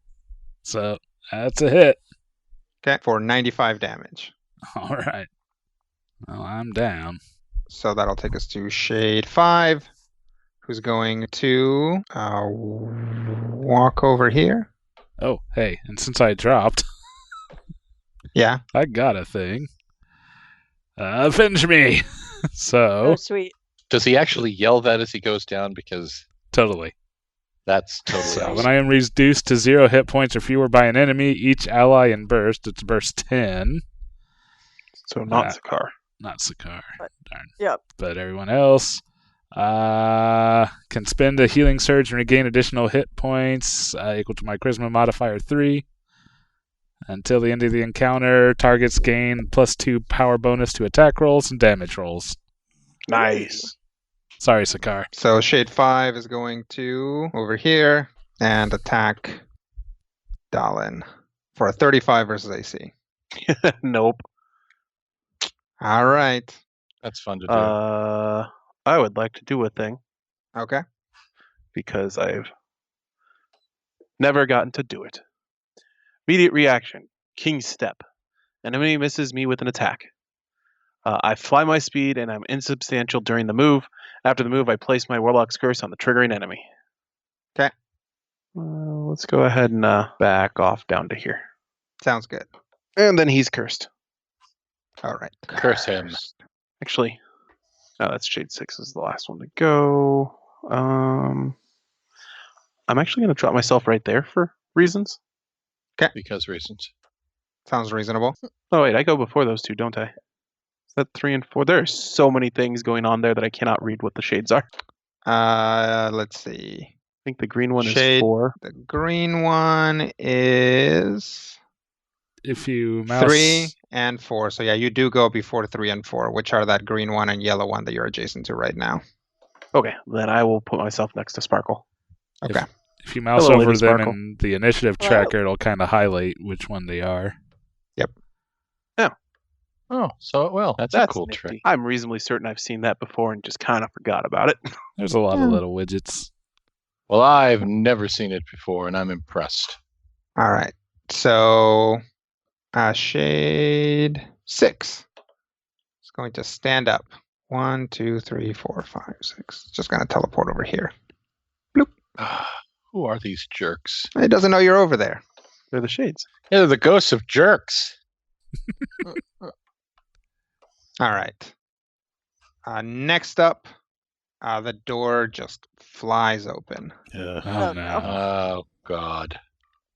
So that's a hit. Okay, for 95 damage. All right. Well, I'm down. So that'll take us to Shade 5, who's going to walk over here. Oh, hey, and since I dropped, Yeah. I got a thing. Avenge me! So, Oh, sweet. Does he actually yell that as he goes down? Because totally. that's totally So, awesome. when I am reduced to 0 hit points or fewer by an enemy, each ally in burst, it's burst 10. So not Zakar. Not Sakar. Darn. Yep. But everyone else can spend a healing surge and regain additional hit points equal to my charisma modifier 3. Until the end of the encounter, targets gain +2 power bonus to attack rolls and damage rolls. Nice. Sorry, Sakar. So Shade 5 is going to over here and attack Dalin for a 35 versus AC. Nope. All right. That's fun to do. I would like to do a thing Okay. because I've never gotten to do it. Immediate reaction. King's Step. Enemy misses me with an attack. I fly my speed and I'm insubstantial during the move. After the move, I place my Warlock's Curse on the triggering enemy. Okay. Let's go ahead and back off down to here. Sounds good. And then he's cursed. All right. Curse him. Actually, no, that's Shade 6 is the last one to go. I'm actually going to drop myself right there for reasons. Because reasons. Sounds reasonable. Oh, wait, I go before those two, don't I? Is that 3 and 4? There are so many things going on there that I cannot read what the shades are. Let's see. I think the green one is Shade- 4. The green one is If you mouse 3 and 4. So yeah, you do go before 3 and 4, which are that green one and yellow one that you're adjacent to right now. Okay, then I will put myself next to Sparkle. Okay. If you mouse Hello, over Lady them Sparkle. in the initiative Hello. tracker, it'll kind of highlight which one they are. Oh, so it will. That's a cool nifty. trick. I'm reasonably certain I've seen that before and just kind of forgot about it. There's a lot of little widgets. Well, I've never seen it before, and I'm impressed. All right. So Shade 6 is going to stand up. 1, 2, 3, 4, 5, 6. Just going to teleport over here. Who are these jerks? It doesn't know you're over there. They're the shades. Yeah, they're the ghosts of jerks. All right. Next up, the door just flies open. Oh, Oh, no. Oh, God.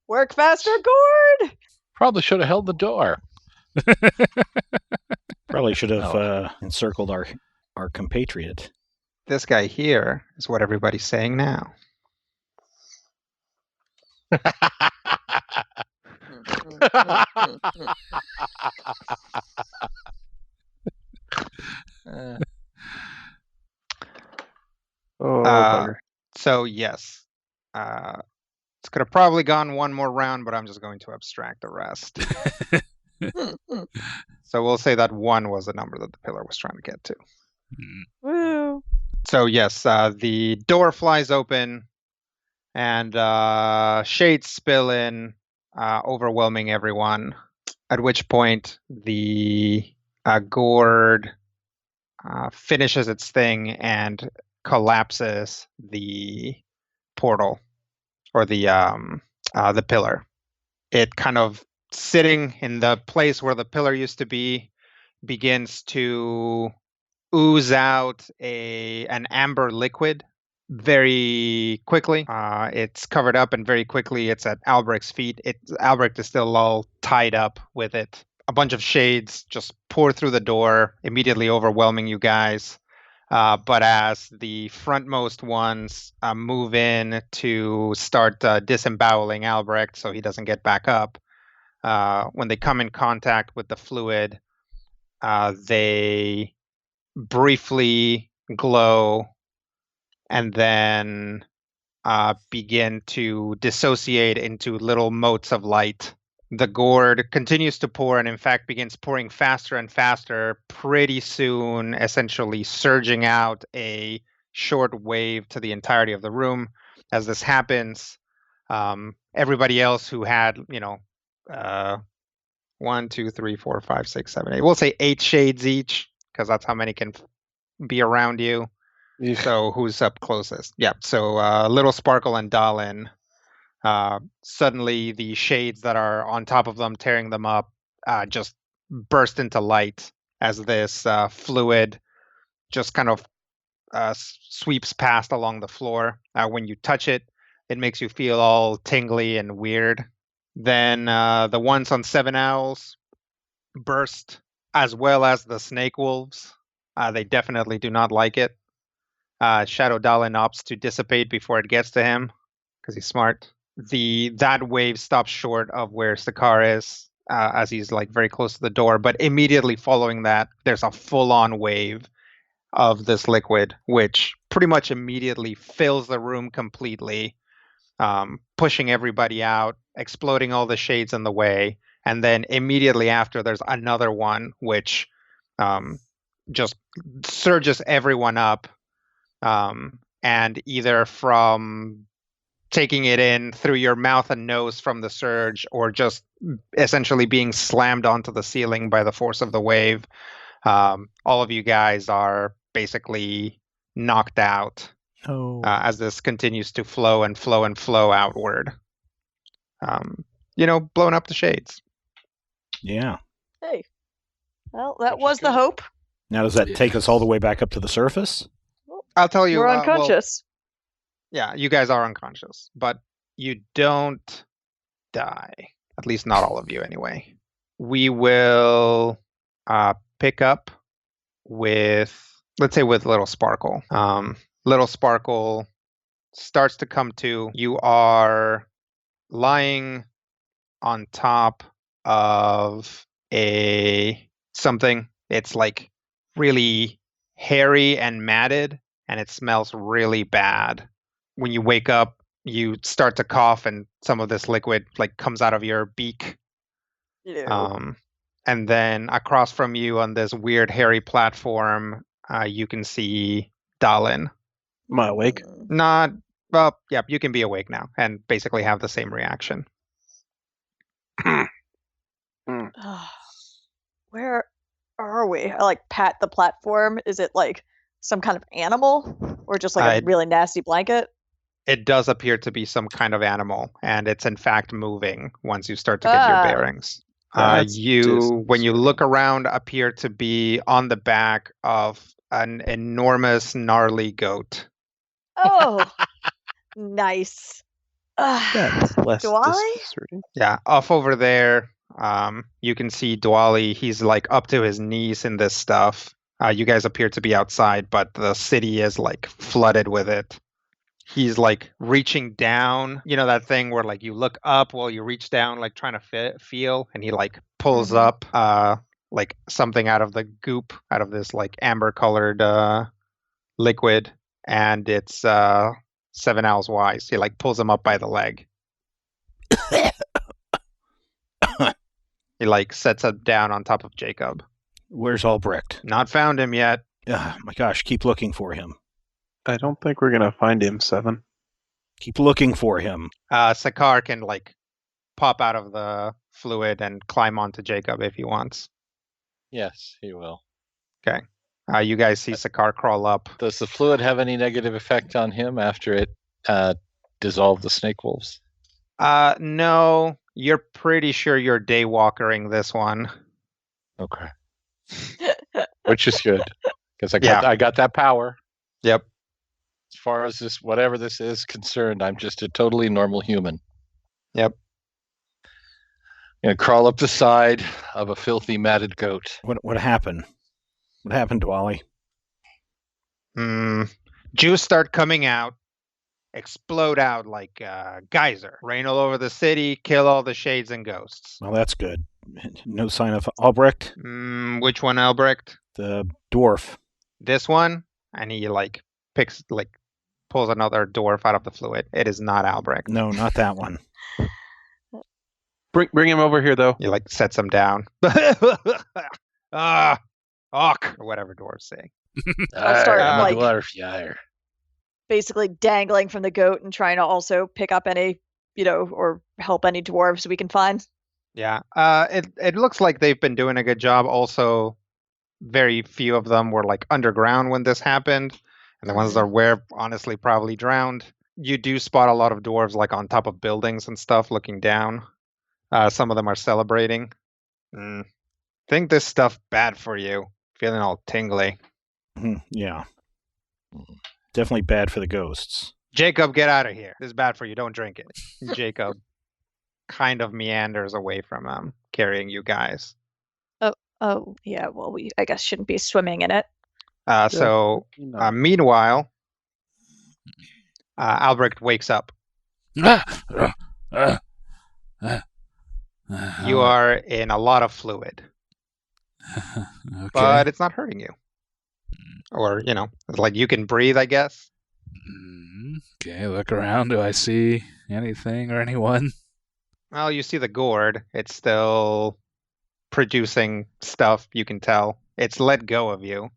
Work faster, Gord! Probably should have held the door. Probably should have Oh. encircled our compatriot. This guy here is what everybody's saying now. Oh, Uh, bugger. So yes, it's could have probably gone one more round, but I'm just going to abstract the rest. So we'll say that 1 was the number that the pillar was trying to get to. Woo. So yes, the door flies open, and shades spill in, overwhelming everyone. At which point the gourd finishes its thing and collapses the portal or the pillar. It kind of sitting in the place where the pillar used to be begins to ooze out an amber liquid very quickly. It's covered up, and very quickly it's at Albrecht's feet. Albrecht is still all tied up with it. A bunch of shades just pour through the door, immediately overwhelming you guys. But as the frontmost ones move in to start disemboweling Albrecht so he doesn't get back up, when they come in contact with the fluid, they briefly glow and then begin to dissociate into little motes of light. The gourd continues to pour, and in fact begins pouring faster and faster, pretty soon essentially surging out a short wave to the entirety of the room. As this happens, everybody else who had, 1, 2, 3, 4, 5, 6, 7, 8, we'll say 8 shades each, because that's how many can be around you. Eesh. So who's up closest? Yeah. So Little Sparkle and Dalin. Suddenly, the shades that are on top of them, tearing them up, just burst into light as this fluid just kind of sweeps past along the floor. When you touch it, it makes you feel all tingly and weird. Then the ones on Seven Owls burst, as well as the Snake Wolves. They definitely do not like it. Shadow Dalin opts to dissipate before it gets to him because he's smart. That wave stops short of where Sakar is, as he's like very close to the door. But immediately following that, there's a full-on wave of this liquid, which pretty much immediately fills the room completely, pushing everybody out, exploding all the shades in the way. And then immediately after, there's another one which just surges everyone up. And either from taking it in through your mouth and nose from the surge, or just essentially being slammed onto the ceiling by the force of the wave, all of you guys are basically knocked out as this continues to flow and flow and flow outward. Blowing up the shades. Yeah. Hey. Well, that Which is was the good. hope. Now, does that take us all the way back up to the surface? I'll tell you. We're well, unconscious. yeah, you guys are unconscious, but you don't die. At least not all of you, anyway. We will pick up with, let's say, with Little Sparkle. Little Sparkle starts to come to. You are lying on top of something. It's like really hairy and matted, and it smells really bad. When you wake up, you start to cough, and some of this liquid like comes out of your beak. Ew. And then across from you on this weird hairy platform, you can see Dalin. Am I awake? Yeah, you can be awake now and basically have the same reaction. Where are we? I like pat the platform. Is it like some kind of animal or just like a really nasty blanket? It does appear to be some kind of animal, and it's in fact moving once you start to get your bearings. That's When you look around, appear to be on the back of an enormous, gnarly goat. Oh, nice. That's less Dwally? disconcerting. Yeah, off over there, you can see Dwally. He's like up to his knees in this stuff. You guys appear to be outside, but the city is like flooded with it. he's like reaching down. You know that thing where like you look up while you reach down, like trying to feel, and he like pulls Mhm. up like something out of the goop, out of this like amber colored liquid, and it's 7 owls wise. He like pulls him up by the leg. He like sets it down on top of Jacob. Where's Albrecht? Not found him yet. My gosh, keep looking for him. I don't think we're gonna find him, Seven. Keep looking for him. Sakar can like pop out of the fluid and climb onto Jacob if he wants. Yes, he will. You guys see Sakar crawl up. Does the fluid have any negative effect on him after it dissolved the snake wolves? No, you're pretty sure you're daywalkering this one. Okay. Which is good, because Yeah. I got that power. Yep. As far as this, whatever this is concerned, I'm just a totally normal human. Yep. I'm gonna crawl up the side of a filthy matted goat. What happened? What happened, Dwali? Juice start coming out, explode out like geyser, rain all over the city, kill all the shades and ghosts. Well, that's good. No sign of Albrecht, Which one, Albrecht? the dwarf. This one? And he like pulls another dwarf out of the fluid. It is not Albrecht. No, not that one. Bring him over here, though. He like sets him down. Awk, or whatever dwarves say. I'll start, I'm like- a dwarf, yar. Basically dangling from the goat and trying to also pick up any, or help any dwarves we can find. Yeah. It looks like they've been doing a good job. Also, very few of them were like underground when this happened, and the ones that were honestly probably drowned. You do spot a lot of dwarves like on top of buildings and stuff, looking down. Some of them are celebrating. Think this stuff bad for you. Feeling all tingly. Yeah. Definitely bad for the ghosts. Jacob, get out of here. This is bad for you. Don't drink it. Jacob kind of meanders away from him, carrying you guys. Oh, yeah, well, we, I guess, shouldn't be swimming in it. Meanwhile, Albrecht wakes up. You are in a lot of fluid, Okay. but it's not hurting you. Or, it's like you can breathe, I guess. Okay, look around. Do I see anything or anyone? Well, you see the gourd. It's still producing stuff, you can tell. It's let go of you.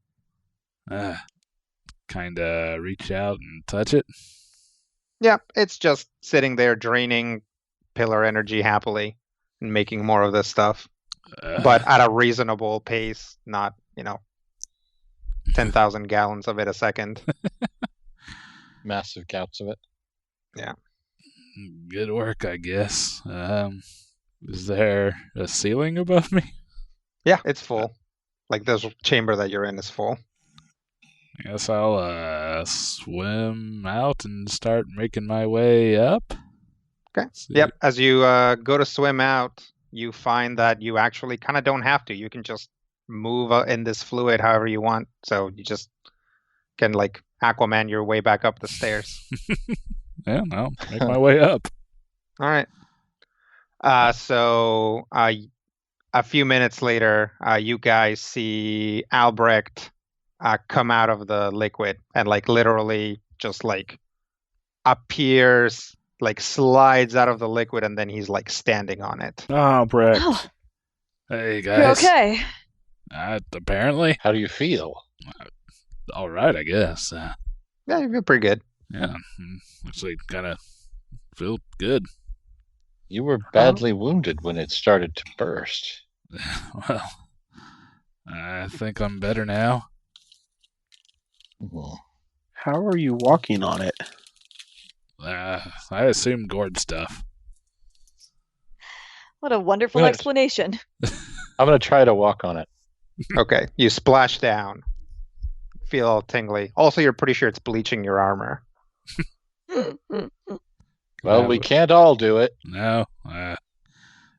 Kinda reach out and touch it. Yeah, it's just sitting there draining pillar energy happily and making more of this stuff. But at a reasonable pace, not, 10,000 gallons of it a second. Massive gouts of it. Good work, I guess. Is there a ceiling above me? Yeah, it's full. Like this chamber that you're in is full. I guess I'll swim out and start making my way up. Okay. Yep. As you go to swim out, you find that you actually kind of don't have to. You can just move in this fluid however you want. So you just can like Aquaman your way back up the stairs. Yeah, no, make my way up. All right. So a few minutes later, you guys see Albrecht come out of the liquid and like literally just like appears, like slides out of the liquid, and then he's like standing on it. Albrecht. Oh, Hey, you're guys. okay. Apparently. How do you feel? All right, I guess. Yeah, you feel pretty good. Yeah, actually kind of feel good. You were badly wounded when it started to burst. Well, I think I'm better now. Mhm. How are you walking on it? I assume gourd stuff. What a wonderful Good. explanation. I'm going to try to walk on it. Okay, you splash down. Feel all tingly. Also, you're pretty sure it's bleaching your armor. Well, we can't all do it. No, I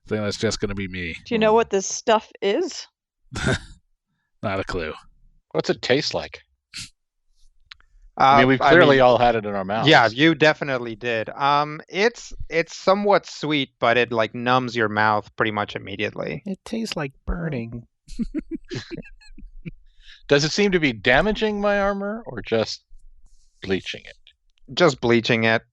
think that's just going to be me. Do you know what this stuff is? Not a clue. What's it taste like? I mean, we've clearly all had it in our mouths. Yeah, you definitely did. It's somewhat sweet, but it like numbs your mouth pretty much immediately. It tastes like burning. Does it seem to be damaging my armor or just bleaching it? Just bleaching it.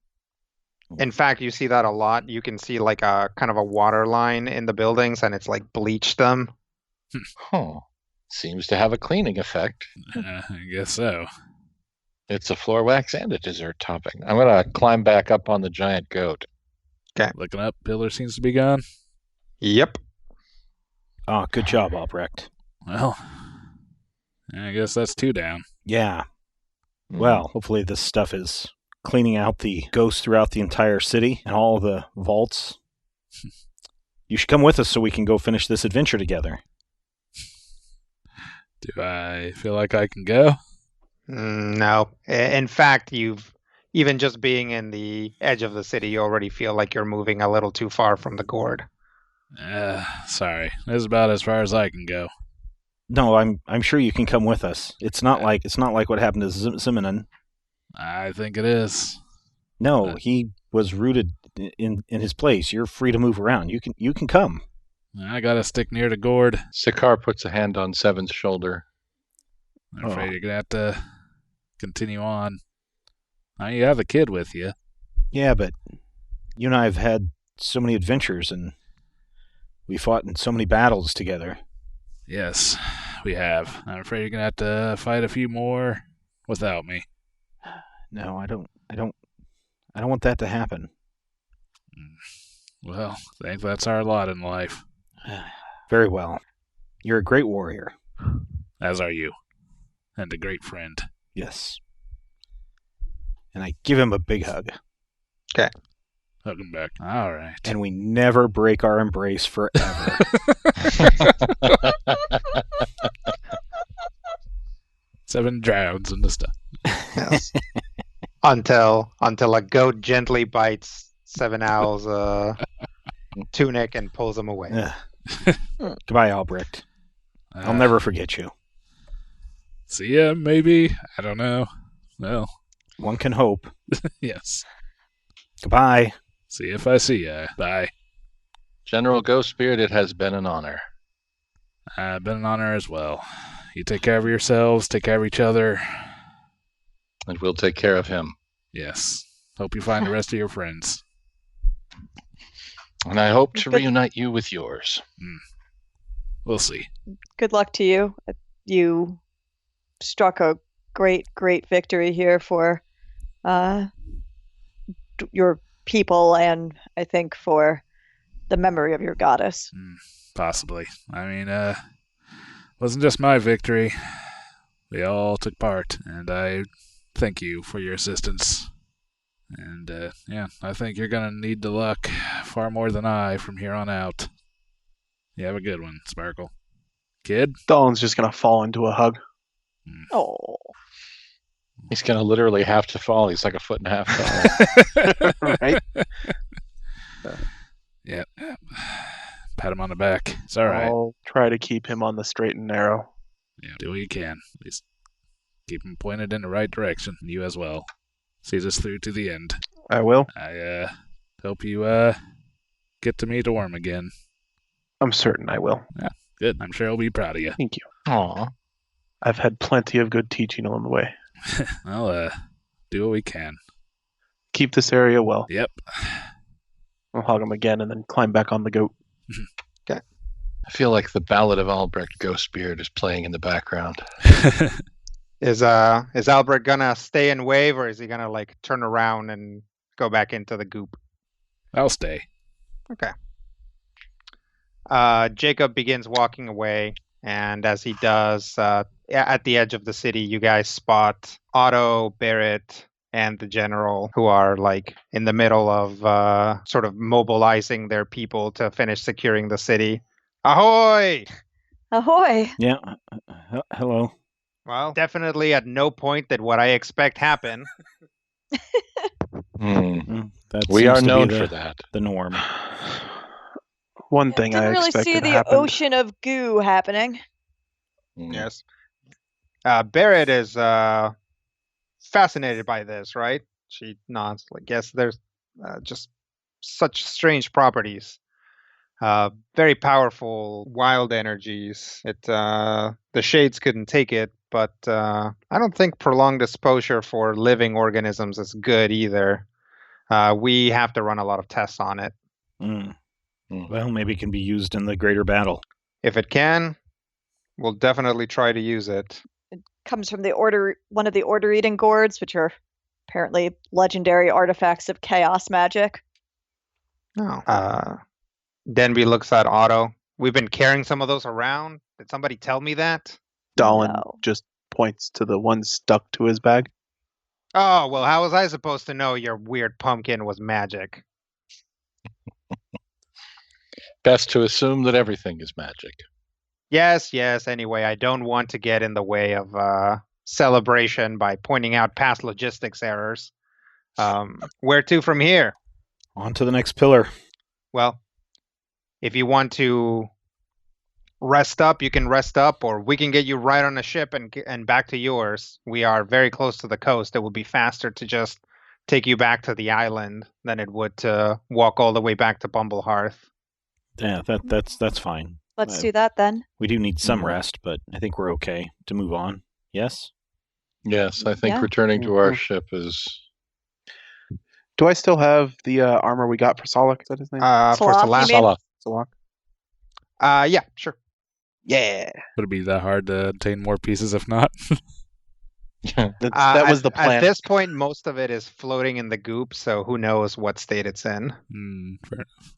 In fact, you see that a lot. You can see like a kind of a water line in the buildings, and it's like bleached them. Huh. Seems to have a cleaning effect. I guess so. It's a floor wax and a dessert topping. I'm going to climb back up on the giant goat. Looking up, pillar seems to be gone. Yep. Oh, good job, Albrecht. Well, I guess that's 2 down. Yeah. Well, hopefully this stuff is cleaning out the ghosts throughout the entire city and all the vaults. You should come with us so we can go finish this adventure together. Do I feel like I can go? No. In fact, you've even just being in the edge of the city, you already feel like you're moving a little too far from the gourd. Sorry. This is about as far as I can go. No, I'm sure you can come with us. It's not like what happened to Zimonin. I think it is. No, he was rooted in his place. You're free to move around. You can come. I gotta stick near the gourd. Sakaar puts a hand on Seven's shoulder. I'm afraid you're gonna have to continue on. Now you have a kid with you. Yeah, but you and I have had so many adventures, and we fought in so many battles together. Yes, we have. I'm afraid you're gonna have to fight a few more without me. No, I don't want that to happen. Well, I think that's our lot in life. Very well. You're a great warrior. As are you. And a great friend. Yes. And I give him a big hug. Okay. Hug him back. All right. And we never break our embrace forever. 7 drowns in the stuff. Yes. until a goat gently bites Seven Owl's tunic and pulls him away. Goodbye, Albrecht. I'll never forget you. See ya, maybe. I don't know. Well. One can hope. Yes. Goodbye. See if I see ya. Bye. General Ghost Spirit, it has been an honor. Been an honor as well. You take care of yourselves, take care of each other. And we'll take care of him. Yes. Hope you find the rest of your friends. And I hope to reunite you with yours. We'll see. Good luck to you. You struck a great victory here for your people, and I think for the memory of your goddess. Possibly. I mean, wasn't just my victory. We all took part, and I thank you for your assistance. And, yeah, I think you're going to need the luck far more than I from here on out. You have a good one, Sparkle. Kid? Dawn's just going to fall into a hug. Oh. He's going to literally have to fall. He's like 1.5 feet tall. Right? Yeah. Pat him on the back. It's all right. I'll try to keep him on the straight and narrow. Yeah, do what you can. At least keep him pointed in the right direction. And you as well. See us through to the end. I will. I hope you get to meet Orm again. I'm certain I will. Yeah, good. I'm sure he'll be proud of you. Thank you. Aw. I've had plenty of good teaching along the way. Well, do what we can. Keep this area well. Yep. I'll hug him again and then climb back on the goat. Okay. I feel like the Ballad of Albrecht Ghost Spirit is playing in the background. Is Albrecht gonna stay and wave, or is he gonna like turn around and go back into the goop? I'll stay. Okay. Jacob begins walking away, and as he does, at the edge of the city, you guys spot Otto, Barrett, and the general, who are like in the middle of sort of mobilizing their people to finish securing the city. Ahoy! Ahoy! Yeah. Hello. Well, definitely at no point did what I expect happen. That We are seems to be known for that. The norm. One thing I Didn't really expected see the happened. ocean of goo happening. Mm. Yes. Barrett is fascinated by this, right? She nods. Like, yes, there's just such strange properties. Very powerful wild energies. The shades couldn't take it, but I don't think prolonged exposure for living organisms is good either. We have to run a lot of tests on it. Well, maybe it can be used in the greater battle. If it can, we'll definitely try to use it. It comes from one of the order eating gourds, which are apparently legendary artifacts of chaos magic. Oh. Denby looks at Otto. We've been carrying some of those around. Did somebody tell me that? Dallin No. just points to the one stuck to his bag. Oh, well, how was I supposed to know your weird pumpkin was magic? Best to assume that everything is magic. Yes. Anyway, I don't want to get in the way of celebration by pointing out past logistics errors. Where to from here? On to the next pillar. Well, if you want to rest up, you can rest up, or we can get you right on a ship and back to yours. We are very close to the coast. It would be faster to just take you back to the island than it would to walk all the way back to Bumblehearth. Yeah, that's fine. Let's do that then. We do need some rest, but I think we're okay to move on. Yes? Yes, I think Yeah. returning to our ship is... Do I still have the armor we got for Solak? Is that his name? For Salak, you mean? Salak. Solak? Yeah, sure. Yeah. Would it be that hard to obtain more pieces if not? That was the plan. At this point, most of it is floating in the goop, so who knows what state it's in. Fair enough.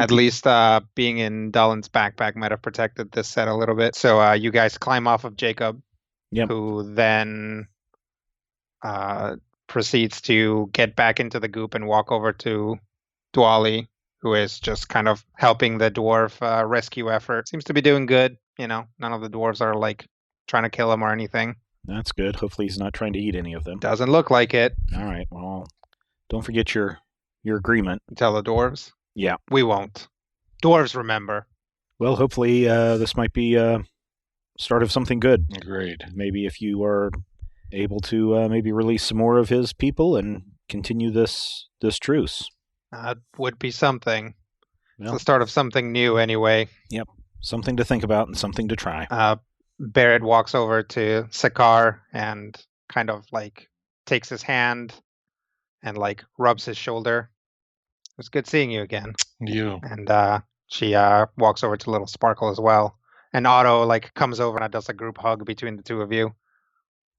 At least being in Dallin's backpack might have protected this set a little bit. So you guys climb off of Jacob, who then proceeds to get back into the goop and walk over to Dwali, who is just kind of helping the dwarf rescue effort. Seems to be doing good. None of the dwarves are like trying to kill him or anything. That's good. Hopefully he's not trying to eat any of them. Doesn't look like it. All right. Well, don't forget your agreement. Tell the dwarves. Yeah. We won't. Dwarves remember. Well, hopefully this might be start of something good. Agreed. Maybe if you are able to maybe release some more of his people and continue this truce. Would be something. Well, It's the start of something new anyway. Yep. Something to think about and something to try. Barrett walks over to Sakar and kind of like takes his hand and like rubs his shoulder. It was good seeing you again. You. And she walks over to Little Sparkle as well. And Otto like comes over and does a group hug between the two of you.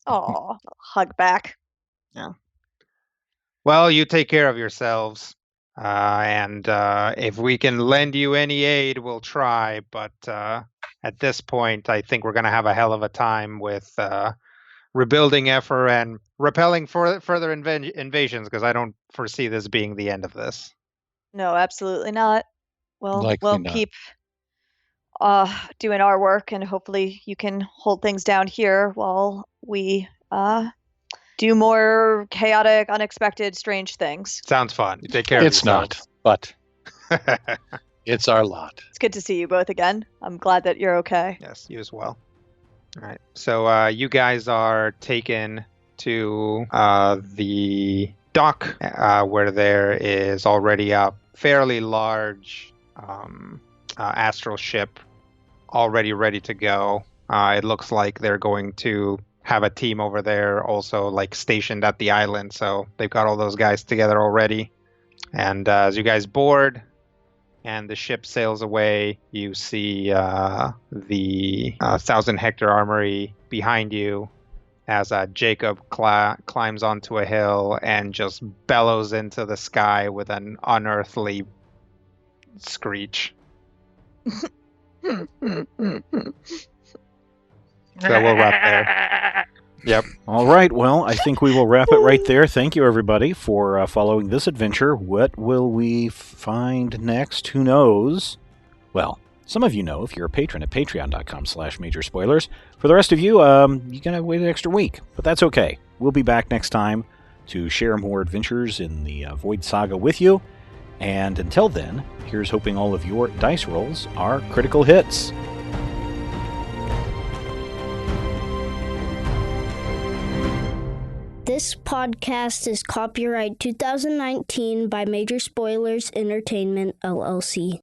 Aw, hug back. Well, you take care of yourselves. And if we can lend you any aid, we'll try. But at this point, I think we're going to have a hell of a time with rebuilding effort and repelling further invasions, because I don't foresee this being the end of this. No, absolutely not. Well, Likely we'll not. keep doing our work, and hopefully you can hold things down here while we do more chaotic, unexpected, strange things. Sounds fun. You take care of It's not, but it's our lot. It's good to see you both again. I'm glad that you're okay. Yes, you as well. All right. So you guys are taken to the dock where there is already a fairly large astral ship already ready to go. It looks like they're going to have a team over there also like stationed at the island. So they've got all those guys together already. And as you guys board and the ship sails away, you see the 1,000 hectare armory behind you as Jacob climbs onto a hill and just bellows into the sky with an unearthly screech. So we'll wrap there. Yep. All right. Well, I think we will wrap it right there. Thank you, everybody, for following this adventure. What will we find next? Who knows? Well, some of you know if you're a patron at patreon.com/majorspoilers. For the rest of you, you're going to wait an extra week, but that's okay. We'll be back next time to share more adventures in the Void Saga with you. And until then, here's hoping all of your dice rolls are critical hits. This podcast is copyright 2019 by Major Spoilers Entertainment, LLC.